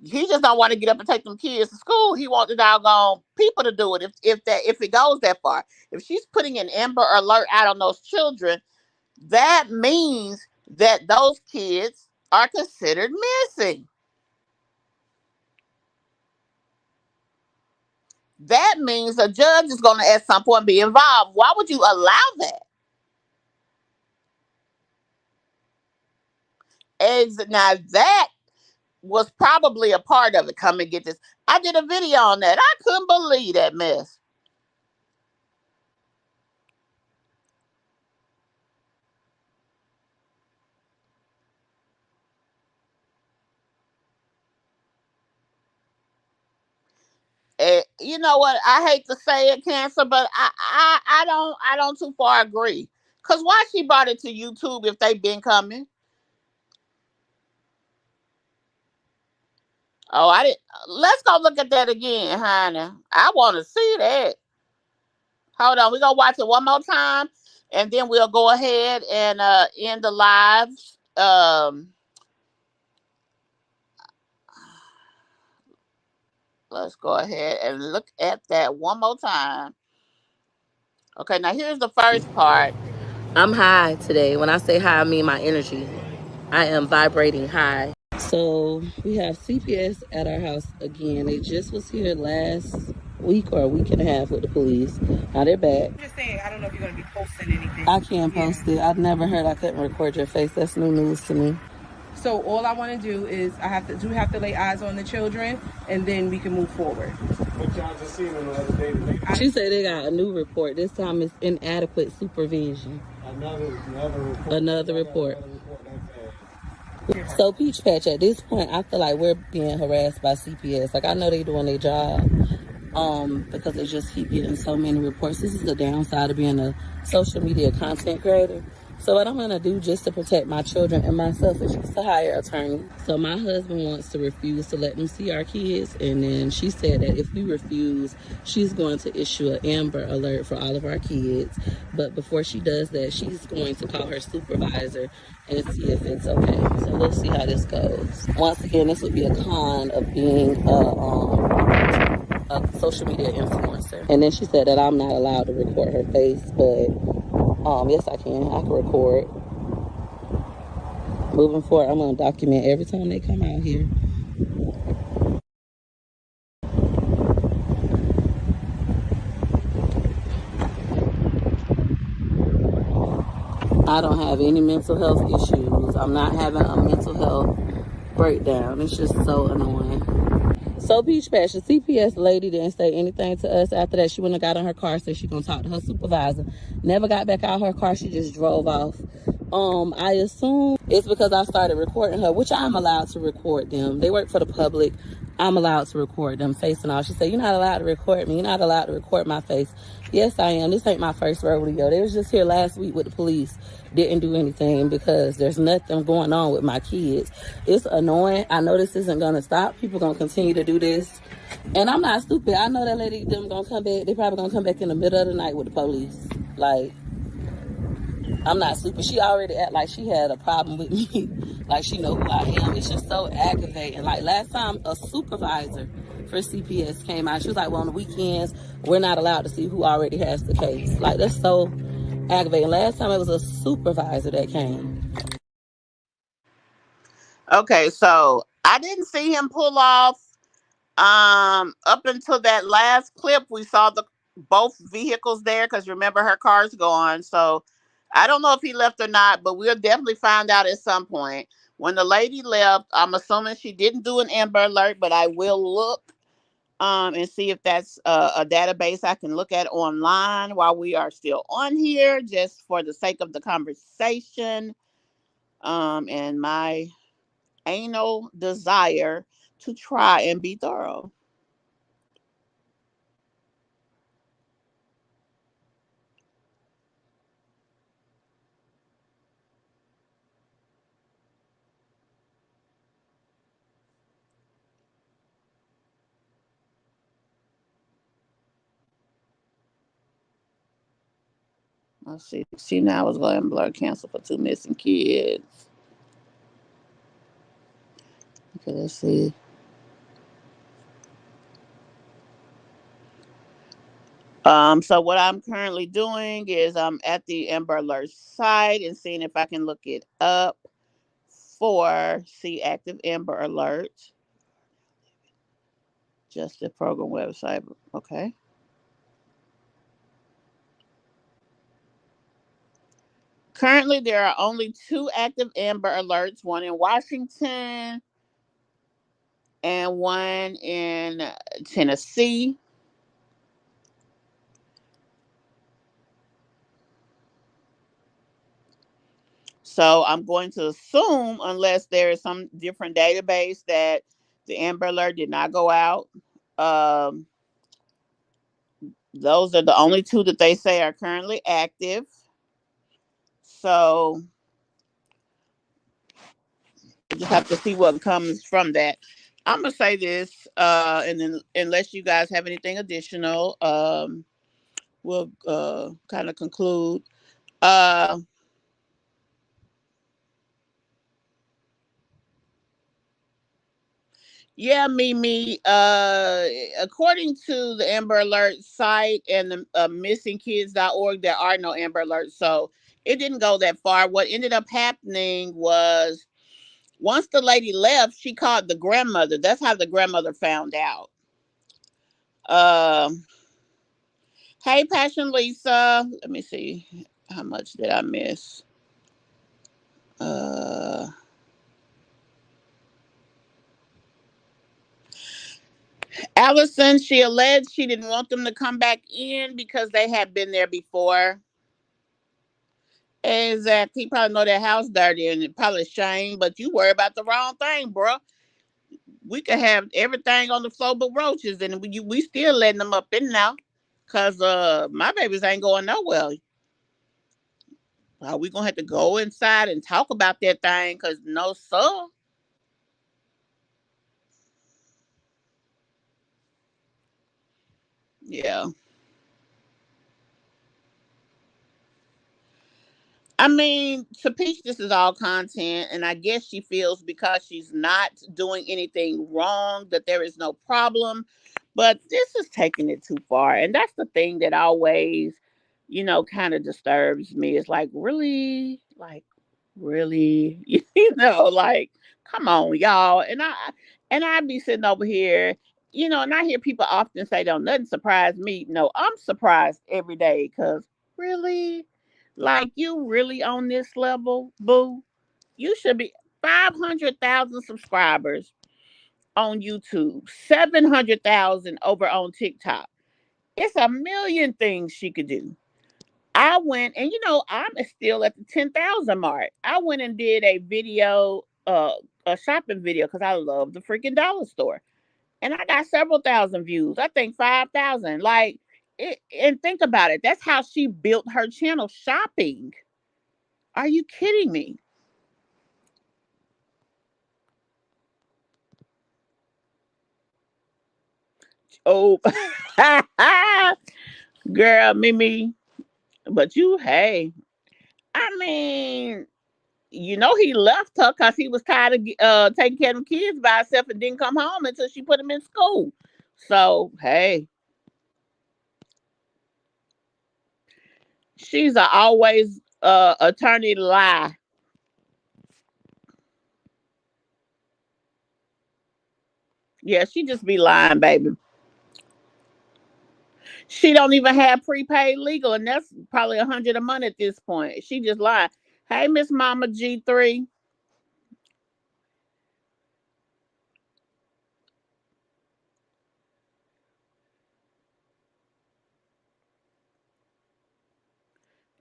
He just don't want to get up and take them kids to school. He wants the doggone people to do it. If it goes that far, if she's putting an Amber Alert out on those children, that means that those kids are considered missing. That means a judge is going to at some point be involved. Why would you allow that? Now that was probably a part of it. Come and get this. I did a video on that. I couldn't believe that mess. You know what? I hate to say it, Cancer, but I don't too far agree. Cause why she brought it to YouTube if they been coming? Oh, I didn't. Let's go look at that again, honey. I want to see that. Hold on, we gonna watch it one more time, and then we'll go ahead and end the live. Let's go ahead and look at that one more time. Okay, now here's the first part. I'm high today. When I say high, I mean my energy. I am vibrating high. So we have CPS at our house again. They just was here last week or a week and a half with the police. Now they're back. I'm just saying, I don't know if you're going to be posting anything. I can't post it. I've never heard I couldn't record your face. That's new news to me. So all I want to do is I have to lay eyes on the children, and then we can move forward. What y'all just seen on the other day to She said they got a new report. This time it's inadequate supervision. Another report. Report. So Peach Patch, at this point, I feel like we're being harassed by CPS. Like I know they doing their job, because they just keep getting so many reports. This is the downside of being a social media content creator. So what I'm gonna do just to protect my children and myself is just to hire an attorney. So my husband wants to refuse to let them see our kids, and then she said that if we refuse, she's going to issue an Amber Alert for all of our kids. But before she does that, she's going to call her supervisor and see if it's okay. So we'll see how this goes. Once again, this would be a con of being a social media influencer. And then she said that I'm not allowed to record her face, but yes, I can. I can record. Moving forward, I'm going to document every time they come out here. I don't have any mental health issues. I'm not having a mental health breakdown. It's just so annoying. So Peach Patch, the CPS lady didn't say anything to us after that. She went and got in her car, said she gonna talk to her supervisor. Never got back out her car. She just drove off. I assume it's because I started recording her, which I'm allowed to record them. They work for the public. I'm allowed to record them face and all. She said, you're not allowed to record me. You're not allowed to record my face. Yes, I am. This ain't my first rodeo. They was just here last week with the police. Didn't do anything because there's nothing going on with my kids. It's annoying. I know this isn't going to stop. People going to continue to do this. And I'm not stupid. I know that lady, them going to come back. They probably going to come back in the middle of the night with the police. Like, I'm not stupid. She already act like she had a problem with me. Like she know who I am. It's just so aggravating. Like last time a supervisor for CPS came out, she was like, well, on the weekends, we're not allowed to see who already has the case. Like that's so aggravating. Last time it was a supervisor that came. Okay, so I didn't see him pull off. Up until that last clip, we saw the both vehicles there because remember her car's gone. So I don't know if he left or not, but we'll definitely find out at some point. When the lady left, I'm assuming she didn't do an Amber Alert, but I will look and see if that's a database I can look at online while we are still on here, just for the sake of the conversation. And my anal desire to try and be thorough. Let's see. See now I was going to blur cancel for 2 missing kids. Okay, let's see. So what I'm currently doing is I'm at the Amber Alert site and seeing if I can look it up for see active Amber Alert. Just the program website. Okay. Currently, there are only 2 active Amber Alerts, one in Washington and one in Tennessee. So I'm going to assume, unless there is some different database, that the Amber Alert did not go out. Um, those are the only 2 that they say are currently active. So we just have to see what comes from that. I'm gonna say this, and then unless you guys have anything additional, we'll kind of conclude. Uh, Yeah, Mimi. According to the Amber Alert site and the missingkids.org, there are no Amber Alerts. So it didn't go that far. What ended up happening was once the lady left, she called the grandmother. That's how the grandmother found out. Um, hey, Passion Lisa. Let me see. How much did I miss? Uh, Allison, she alleged she didn't want them to come back in because they had been there before. Exactly. He probably know that house dirty and it probably shame, but you worry about the wrong thing, bro. We could have everything on the floor but roaches, and we still letting them up in now, cause my babies ain't going nowhere. We gonna have to go inside and talk about that thing, cause no sir. Yeah. I mean, to Peach, this is all content, and I guess she feels because she's not doing anything wrong that there is no problem. But this is taking it too far, and that's the thing that always, kind of disturbs me. It's like, really, like, come on, y'all. And I be sitting over here, and I hear people often say, "Don't nothing surprise me." No, I'm surprised every day because really. Like you really on this level, boo? You should be 500,000 subscribers on YouTube, 700,000 over on TikTok. It's a million things she could do. I went and I'm still at the 10,000 mark. I went and did a video, a shopping video because I love the freaking dollar store. and I got several thousand views. I think 5,000. Like, and think about it. That's how she built her channel, shopping. Are you kidding me? Oh, girl, Mimi. But you, hey, I mean, he left her because he was tired of taking care of them kids by himself and didn't come home until she put him in school. So, hey, she's a always attorney to lie. Yeah, she just be lying, baby. She don't even have prepaid legal, and that's probably 100 a month at this point. She just lied. Hey, Miss Mama G3.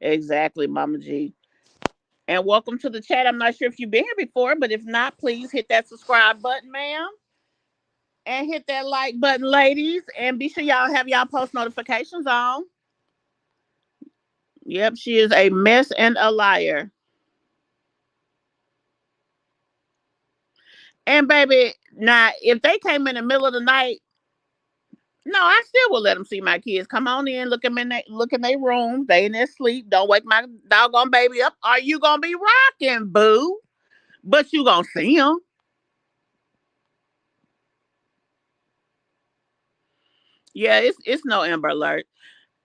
Exactly, Mama G. And welcome to the chat. I'm not sure if you've been here before, but if not, please hit that subscribe button, ma'am. And hit that like button, ladies. And be sure y'all have y'all post notifications on. Yep, she is a mess and a liar. And baby, now if they came in the middle of the night, no, I still will let them see my kids. Come on in, look in their room. They in their sleep. Don't wake my doggone baby up. Are you gonna be rocking, boo? But you gonna see them. Yeah, it's no Amber Alert.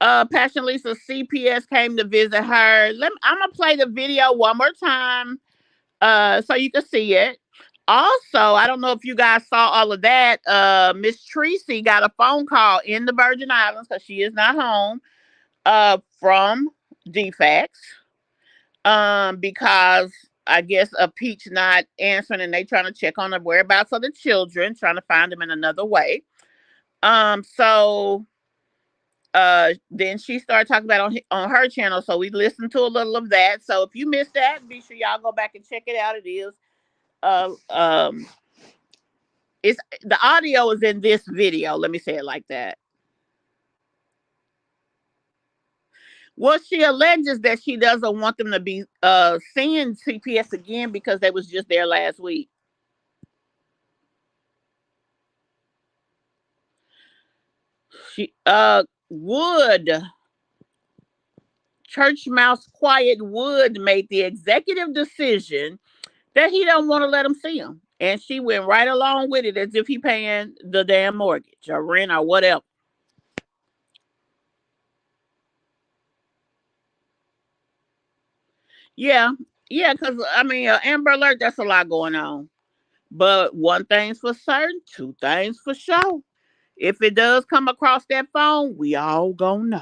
Passion Lisa CPS came to visit her. I'm gonna play the video one more time, so you can see it. Also, I don't know if you guys saw all of that. Miss Tracy got a phone call in the Virgin Islands because she is not home. From DFAX. Because I guess a Peach not answering, and they trying to check on the whereabouts of the children, trying to find them in another way. So then she started talking about on her channel, so we listened to a little of that. So if you missed that, be sure y'all go back and check it out. It is uh um it's the audio is in this video. Let me say it like that. Well, she alleges that she doesn't want them to be seeing CPS again because they was just there last week. She Wood Church Mouse Quiet Wood made the executive decision that he don't want to let him see him. And she went right along with it as if he paying the damn mortgage or rent or whatever. Yeah, yeah, because I mean, Amber Alert, that's a lot going on. But one thing's for certain, two things for sure. If it does come across that phone, we all gonna know.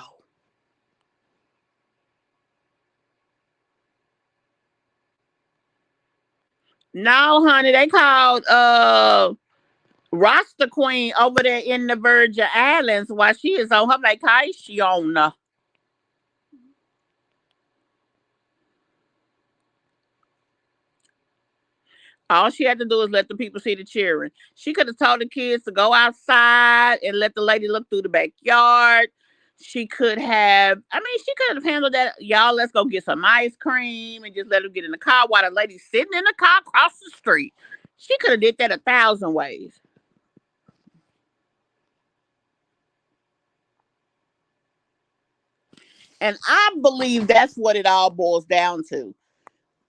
No, honey, they called Rasta Queen over there in the Virgin Islands while she is on her vacation. All she had to do is let the people see the cheering. She could have told the kids to go outside and let the lady look through the backyard. She could have, I mean, she could have handled that. Y'all, let's go get some ice cream and just let her get in the car while the lady's sitting in the car across the street. She could have did that 1,000 ways. And I believe that's what it all boils down to.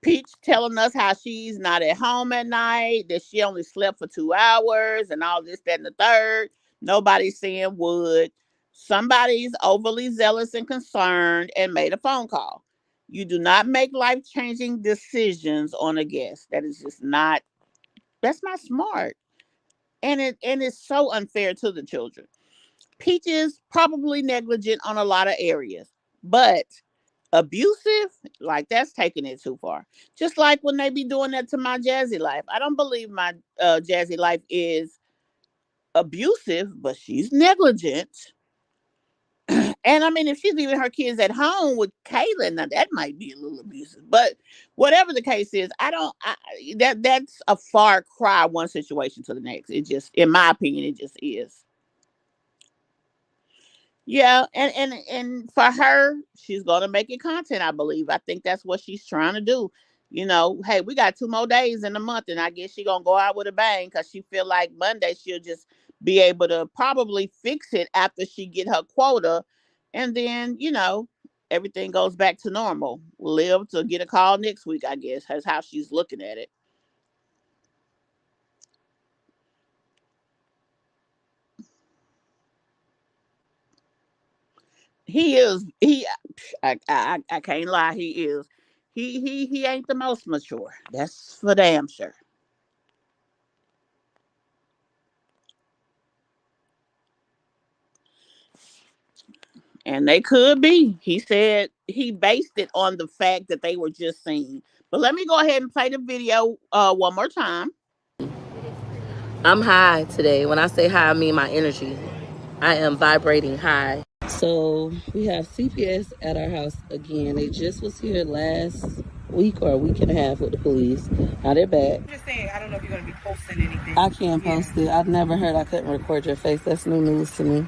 Peach telling us how she's not at home at night, that she only slept for 2 hours, and all this, that, and the third. Nobody's seeing Wood. Somebody's overly zealous and concerned and made a phone call. You do not make life changing decisions on a guest. That is just not. That's not smart, and it's so unfair to the children. Peach is probably negligent on a lot of areas, but abusive, like that's taking it too far. Just like when they be doing that to my Jazzy Life. I don't believe my Jazzy Life is abusive, but she's negligent. And I mean, if she's leaving her kids at home with Kaylin, now that might be a little abusive. But whatever the case is, I don't. That's a far cry one situation to the next. It just, in my opinion, it just is. Yeah, and for her, she's gonna make it content. I believe. I think that's what she's trying to do. Hey, we got 2 more days in the month, and I guess she gonna go out with a bang because she feel like Monday she'll just be able to probably fix it after she get her quota, and then everything goes back to normal. Live to get a call next week. I guess that's how she's looking at it. He is. I can't lie. He is. He ain't the most mature. That's for damn sure. And they could be. He said he based it on the fact that they were just seen. But let me go ahead and play the video one more time. I'm high today. When I say high, I mean my energy. I am vibrating high. So we have CPS at our house again. They just was here last week or a week and a half with the police. Now they're back. I'm just saying, I don't know if you're going to be posting anything. I can't post it. I've never heard I couldn't record your face. That's new news to me.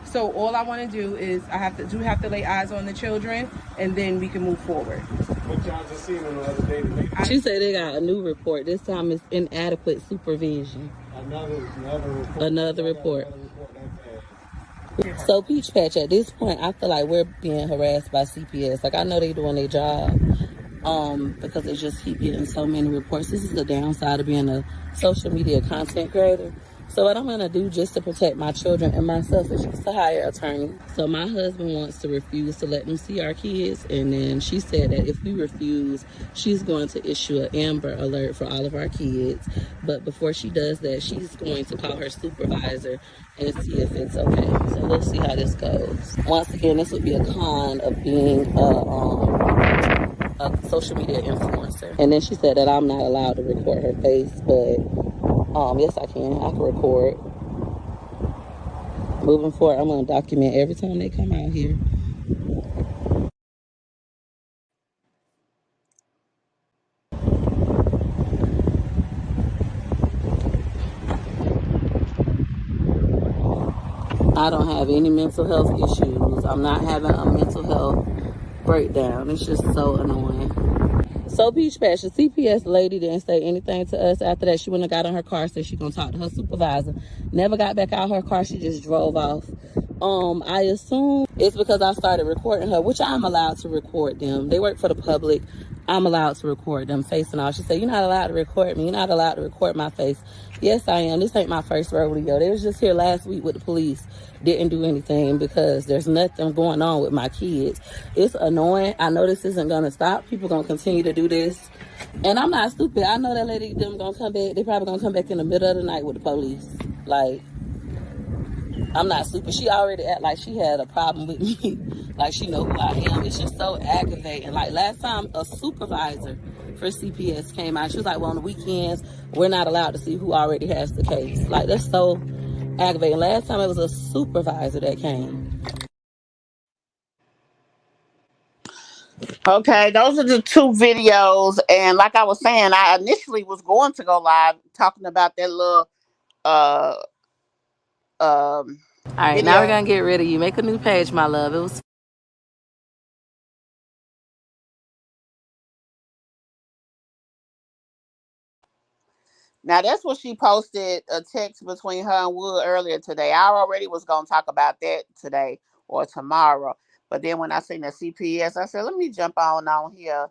So all I want to do is I have to lay eyes on the children, and then we can move forward. What y'all just seen on the other day today? She said they got a new report. This time it's inadequate supervision. Another report. Another report. So Peach Patch, at this point, I feel like we're being harassed by CPS. Like I know they doing their job, because they just keep getting so many reports. This is the downside of being a social media content creator. So what I'm gonna do just to protect my children and myself is just to hire an attorney. So my husband wants to refuse to let them see our kids, and then she said that if we refuse, she's going to issue an Amber Alert for all of our kids. But before she does that, she's going to call her supervisor and see if it's okay. So we'll see how this goes. Once again, this would be a con of being a social media influencer. And then she said that I'm not allowed to record her face, but yes, I can. I can record. Moving forward, I'm going to document every time they come out here. I don't have any mental health issues. I'm not having a mental health breakdown. It's just so annoying. So Peach Patch, the CPS lady didn't say anything to us after that. She went and got in her car, said she gonna talk to her supervisor. Never got back out her car. She just drove off. I assume it's because I started recording her, which I'm allowed to record them. They work for the public. I'm allowed to record them face and all. She said, "You're not allowed to record me. You're not allowed to record my face." Yes, I am. This ain't my first rodeo. They was just here last week with the police. Didn't do anything because there's nothing going on with my kids. It's annoying. I know this isn't going to stop. People going to continue to do this. And I'm not stupid. I know that lady, them going to come back. They probably going to come back in the middle of the night with the police. Like, I'm not stupid. She already act like she had a problem with me. Like she know who I am. It's just so aggravating. Like last time a supervisor for CPS came out, she was like, "Well, on the weekends, we're not allowed to see who already has the case." Like that's so aggravating. Last time it was a supervisor that came. Okay, those are the two videos, and like I was saying, I initially was going to go live talking about that little uh um All right, video. now we're gonna get rid of you. Make a new page, my love. It was. Now that's what she posted a text between her and Wood earlier today. I already was gonna talk about that today or tomorrow. But then when I seen the CPS, I said, let me jump on here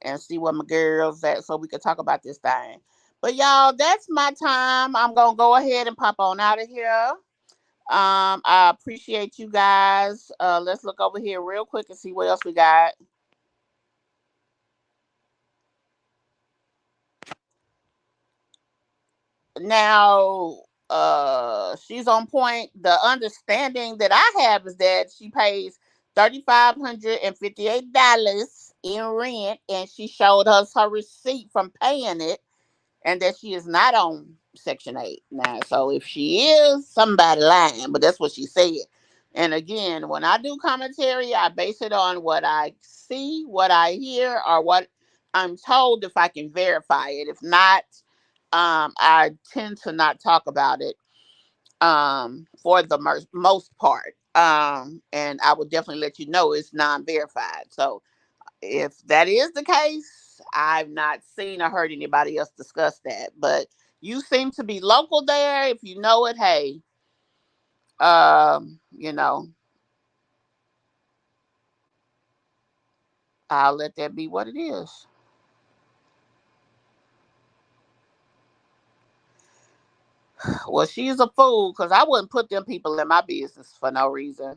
and see what my girls at so we could talk about this thing. But y'all, that's my time. I'm gonna go ahead and pop on out of here. I appreciate you guys. Let's look over here real quick and see what else we got. Now, she's on point. The understanding that I have is that she pays $3,558 in rent, and she showed us her receipt from paying it, and that she is not on Section 8 now. So if she is, somebody lying, but that's what she said. And again, when I do commentary, I base it on what I see, what I hear, or what I'm told if I can verify it. If not, I tend to not talk about it for the most part. And I would definitely let you know it's non-verified. So if that is the case, I've not seen or heard anybody else discuss that. But you seem to be local there. If you know it, hey, you know, I'll let that be what it is. Well, she's a fool because I wouldn't put them people in my business for no reason.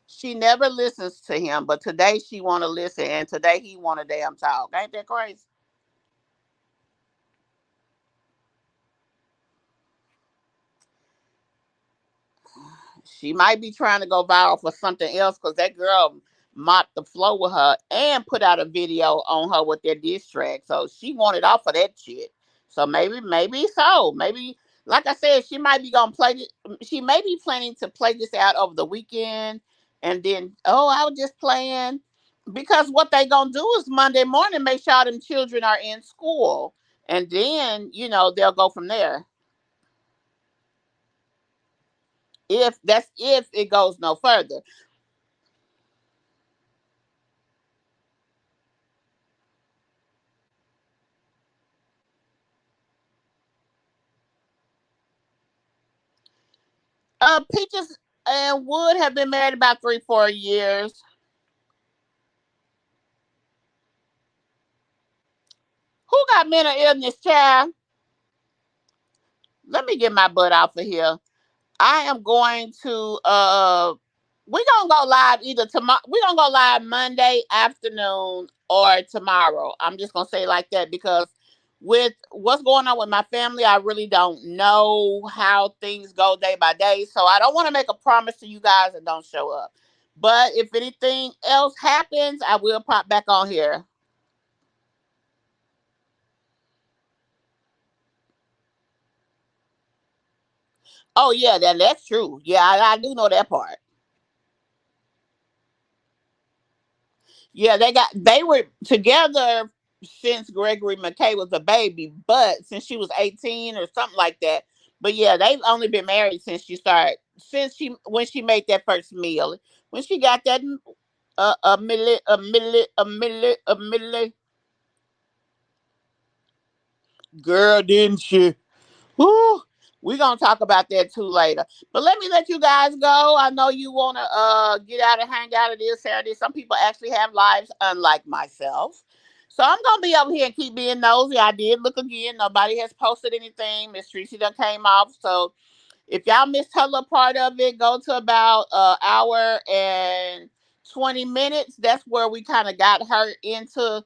She never listens to him, but today she want to listen, and today he want to damn talk. Ain't that crazy? She might be trying to go viral for something else because that girl mopped the floor with her and put out a video on her with their diss track. So she wanted off of that shit. So maybe so. Maybe, like I said, she might be gonna play it. She may be planning to play this out over the weekend, and then I was just playing because what they gonna do is Monday morning make sure all them children are in school, and then they'll go from there. If it goes no further. Peaches and Wood have been married about 3-4 years. Who got mental illness, child? Let me get my butt off of here. I am going to we're gonna go live either tomorrow. We're gonna go live Monday afternoon or tomorrow. I'm just gonna say it like that because with what's going on with my family, I really don't know how things go day by day. So I don't want to make a promise to you guys and don't show up. But if anything else happens, I will pop back on here. Oh yeah, that's true. Yeah, I do know that part. Yeah, they were together since Gregory McKay was a baby, but since she was 18 or something like that. But yeah, they've only been married since she when she made that first meal. When she got that a milli girl, didn't she? Woo. We're gonna talk about that too later. But let me let you guys go. I know you wanna get out and hang out of this Saturday. Some people actually have lives unlike myself. So I'm gonna be over here and keep being nosy. I did look again. Nobody has posted anything. Miss Tracy done came off. So if y'all missed her little part of it, go to about an hour and 20 minutes. That's where we kind of got her into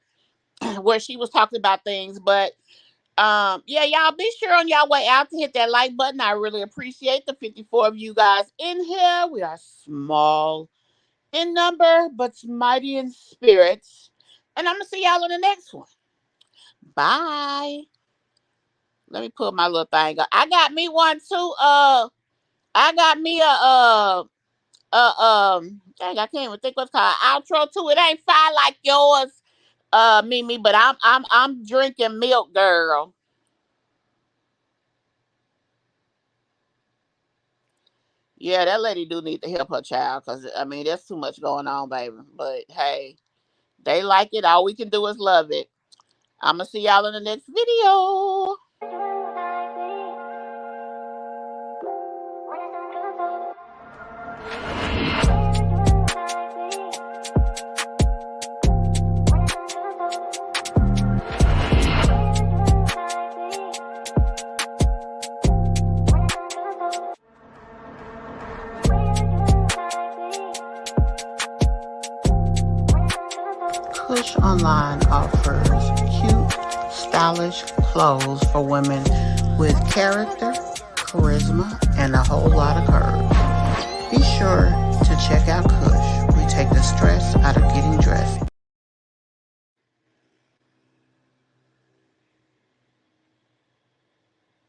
where she was talking about things. But yeah, y'all be sure on y'all way out to hit that like button. I really appreciate the 54 of you guys in here. We are small in number, but mighty in spirits. And I'm gonna see y'all in the next one. Bye. Let me put my little thing up. I got me one too. I got me dang, I can't even think what's called outro too. It ain't fine like yours, Mimi, but I'm drinking milk, girl. Yeah, that lady do need to help her child because I mean there's too much going on, baby. But hey, they like it. All we can do is love it. I'm gonna see y'all in the next video. Kush Online offers cute, stylish clothes for women with character, charisma, and a whole lot of curves. Be sure to check out Kush. We take the stress out of getting dressed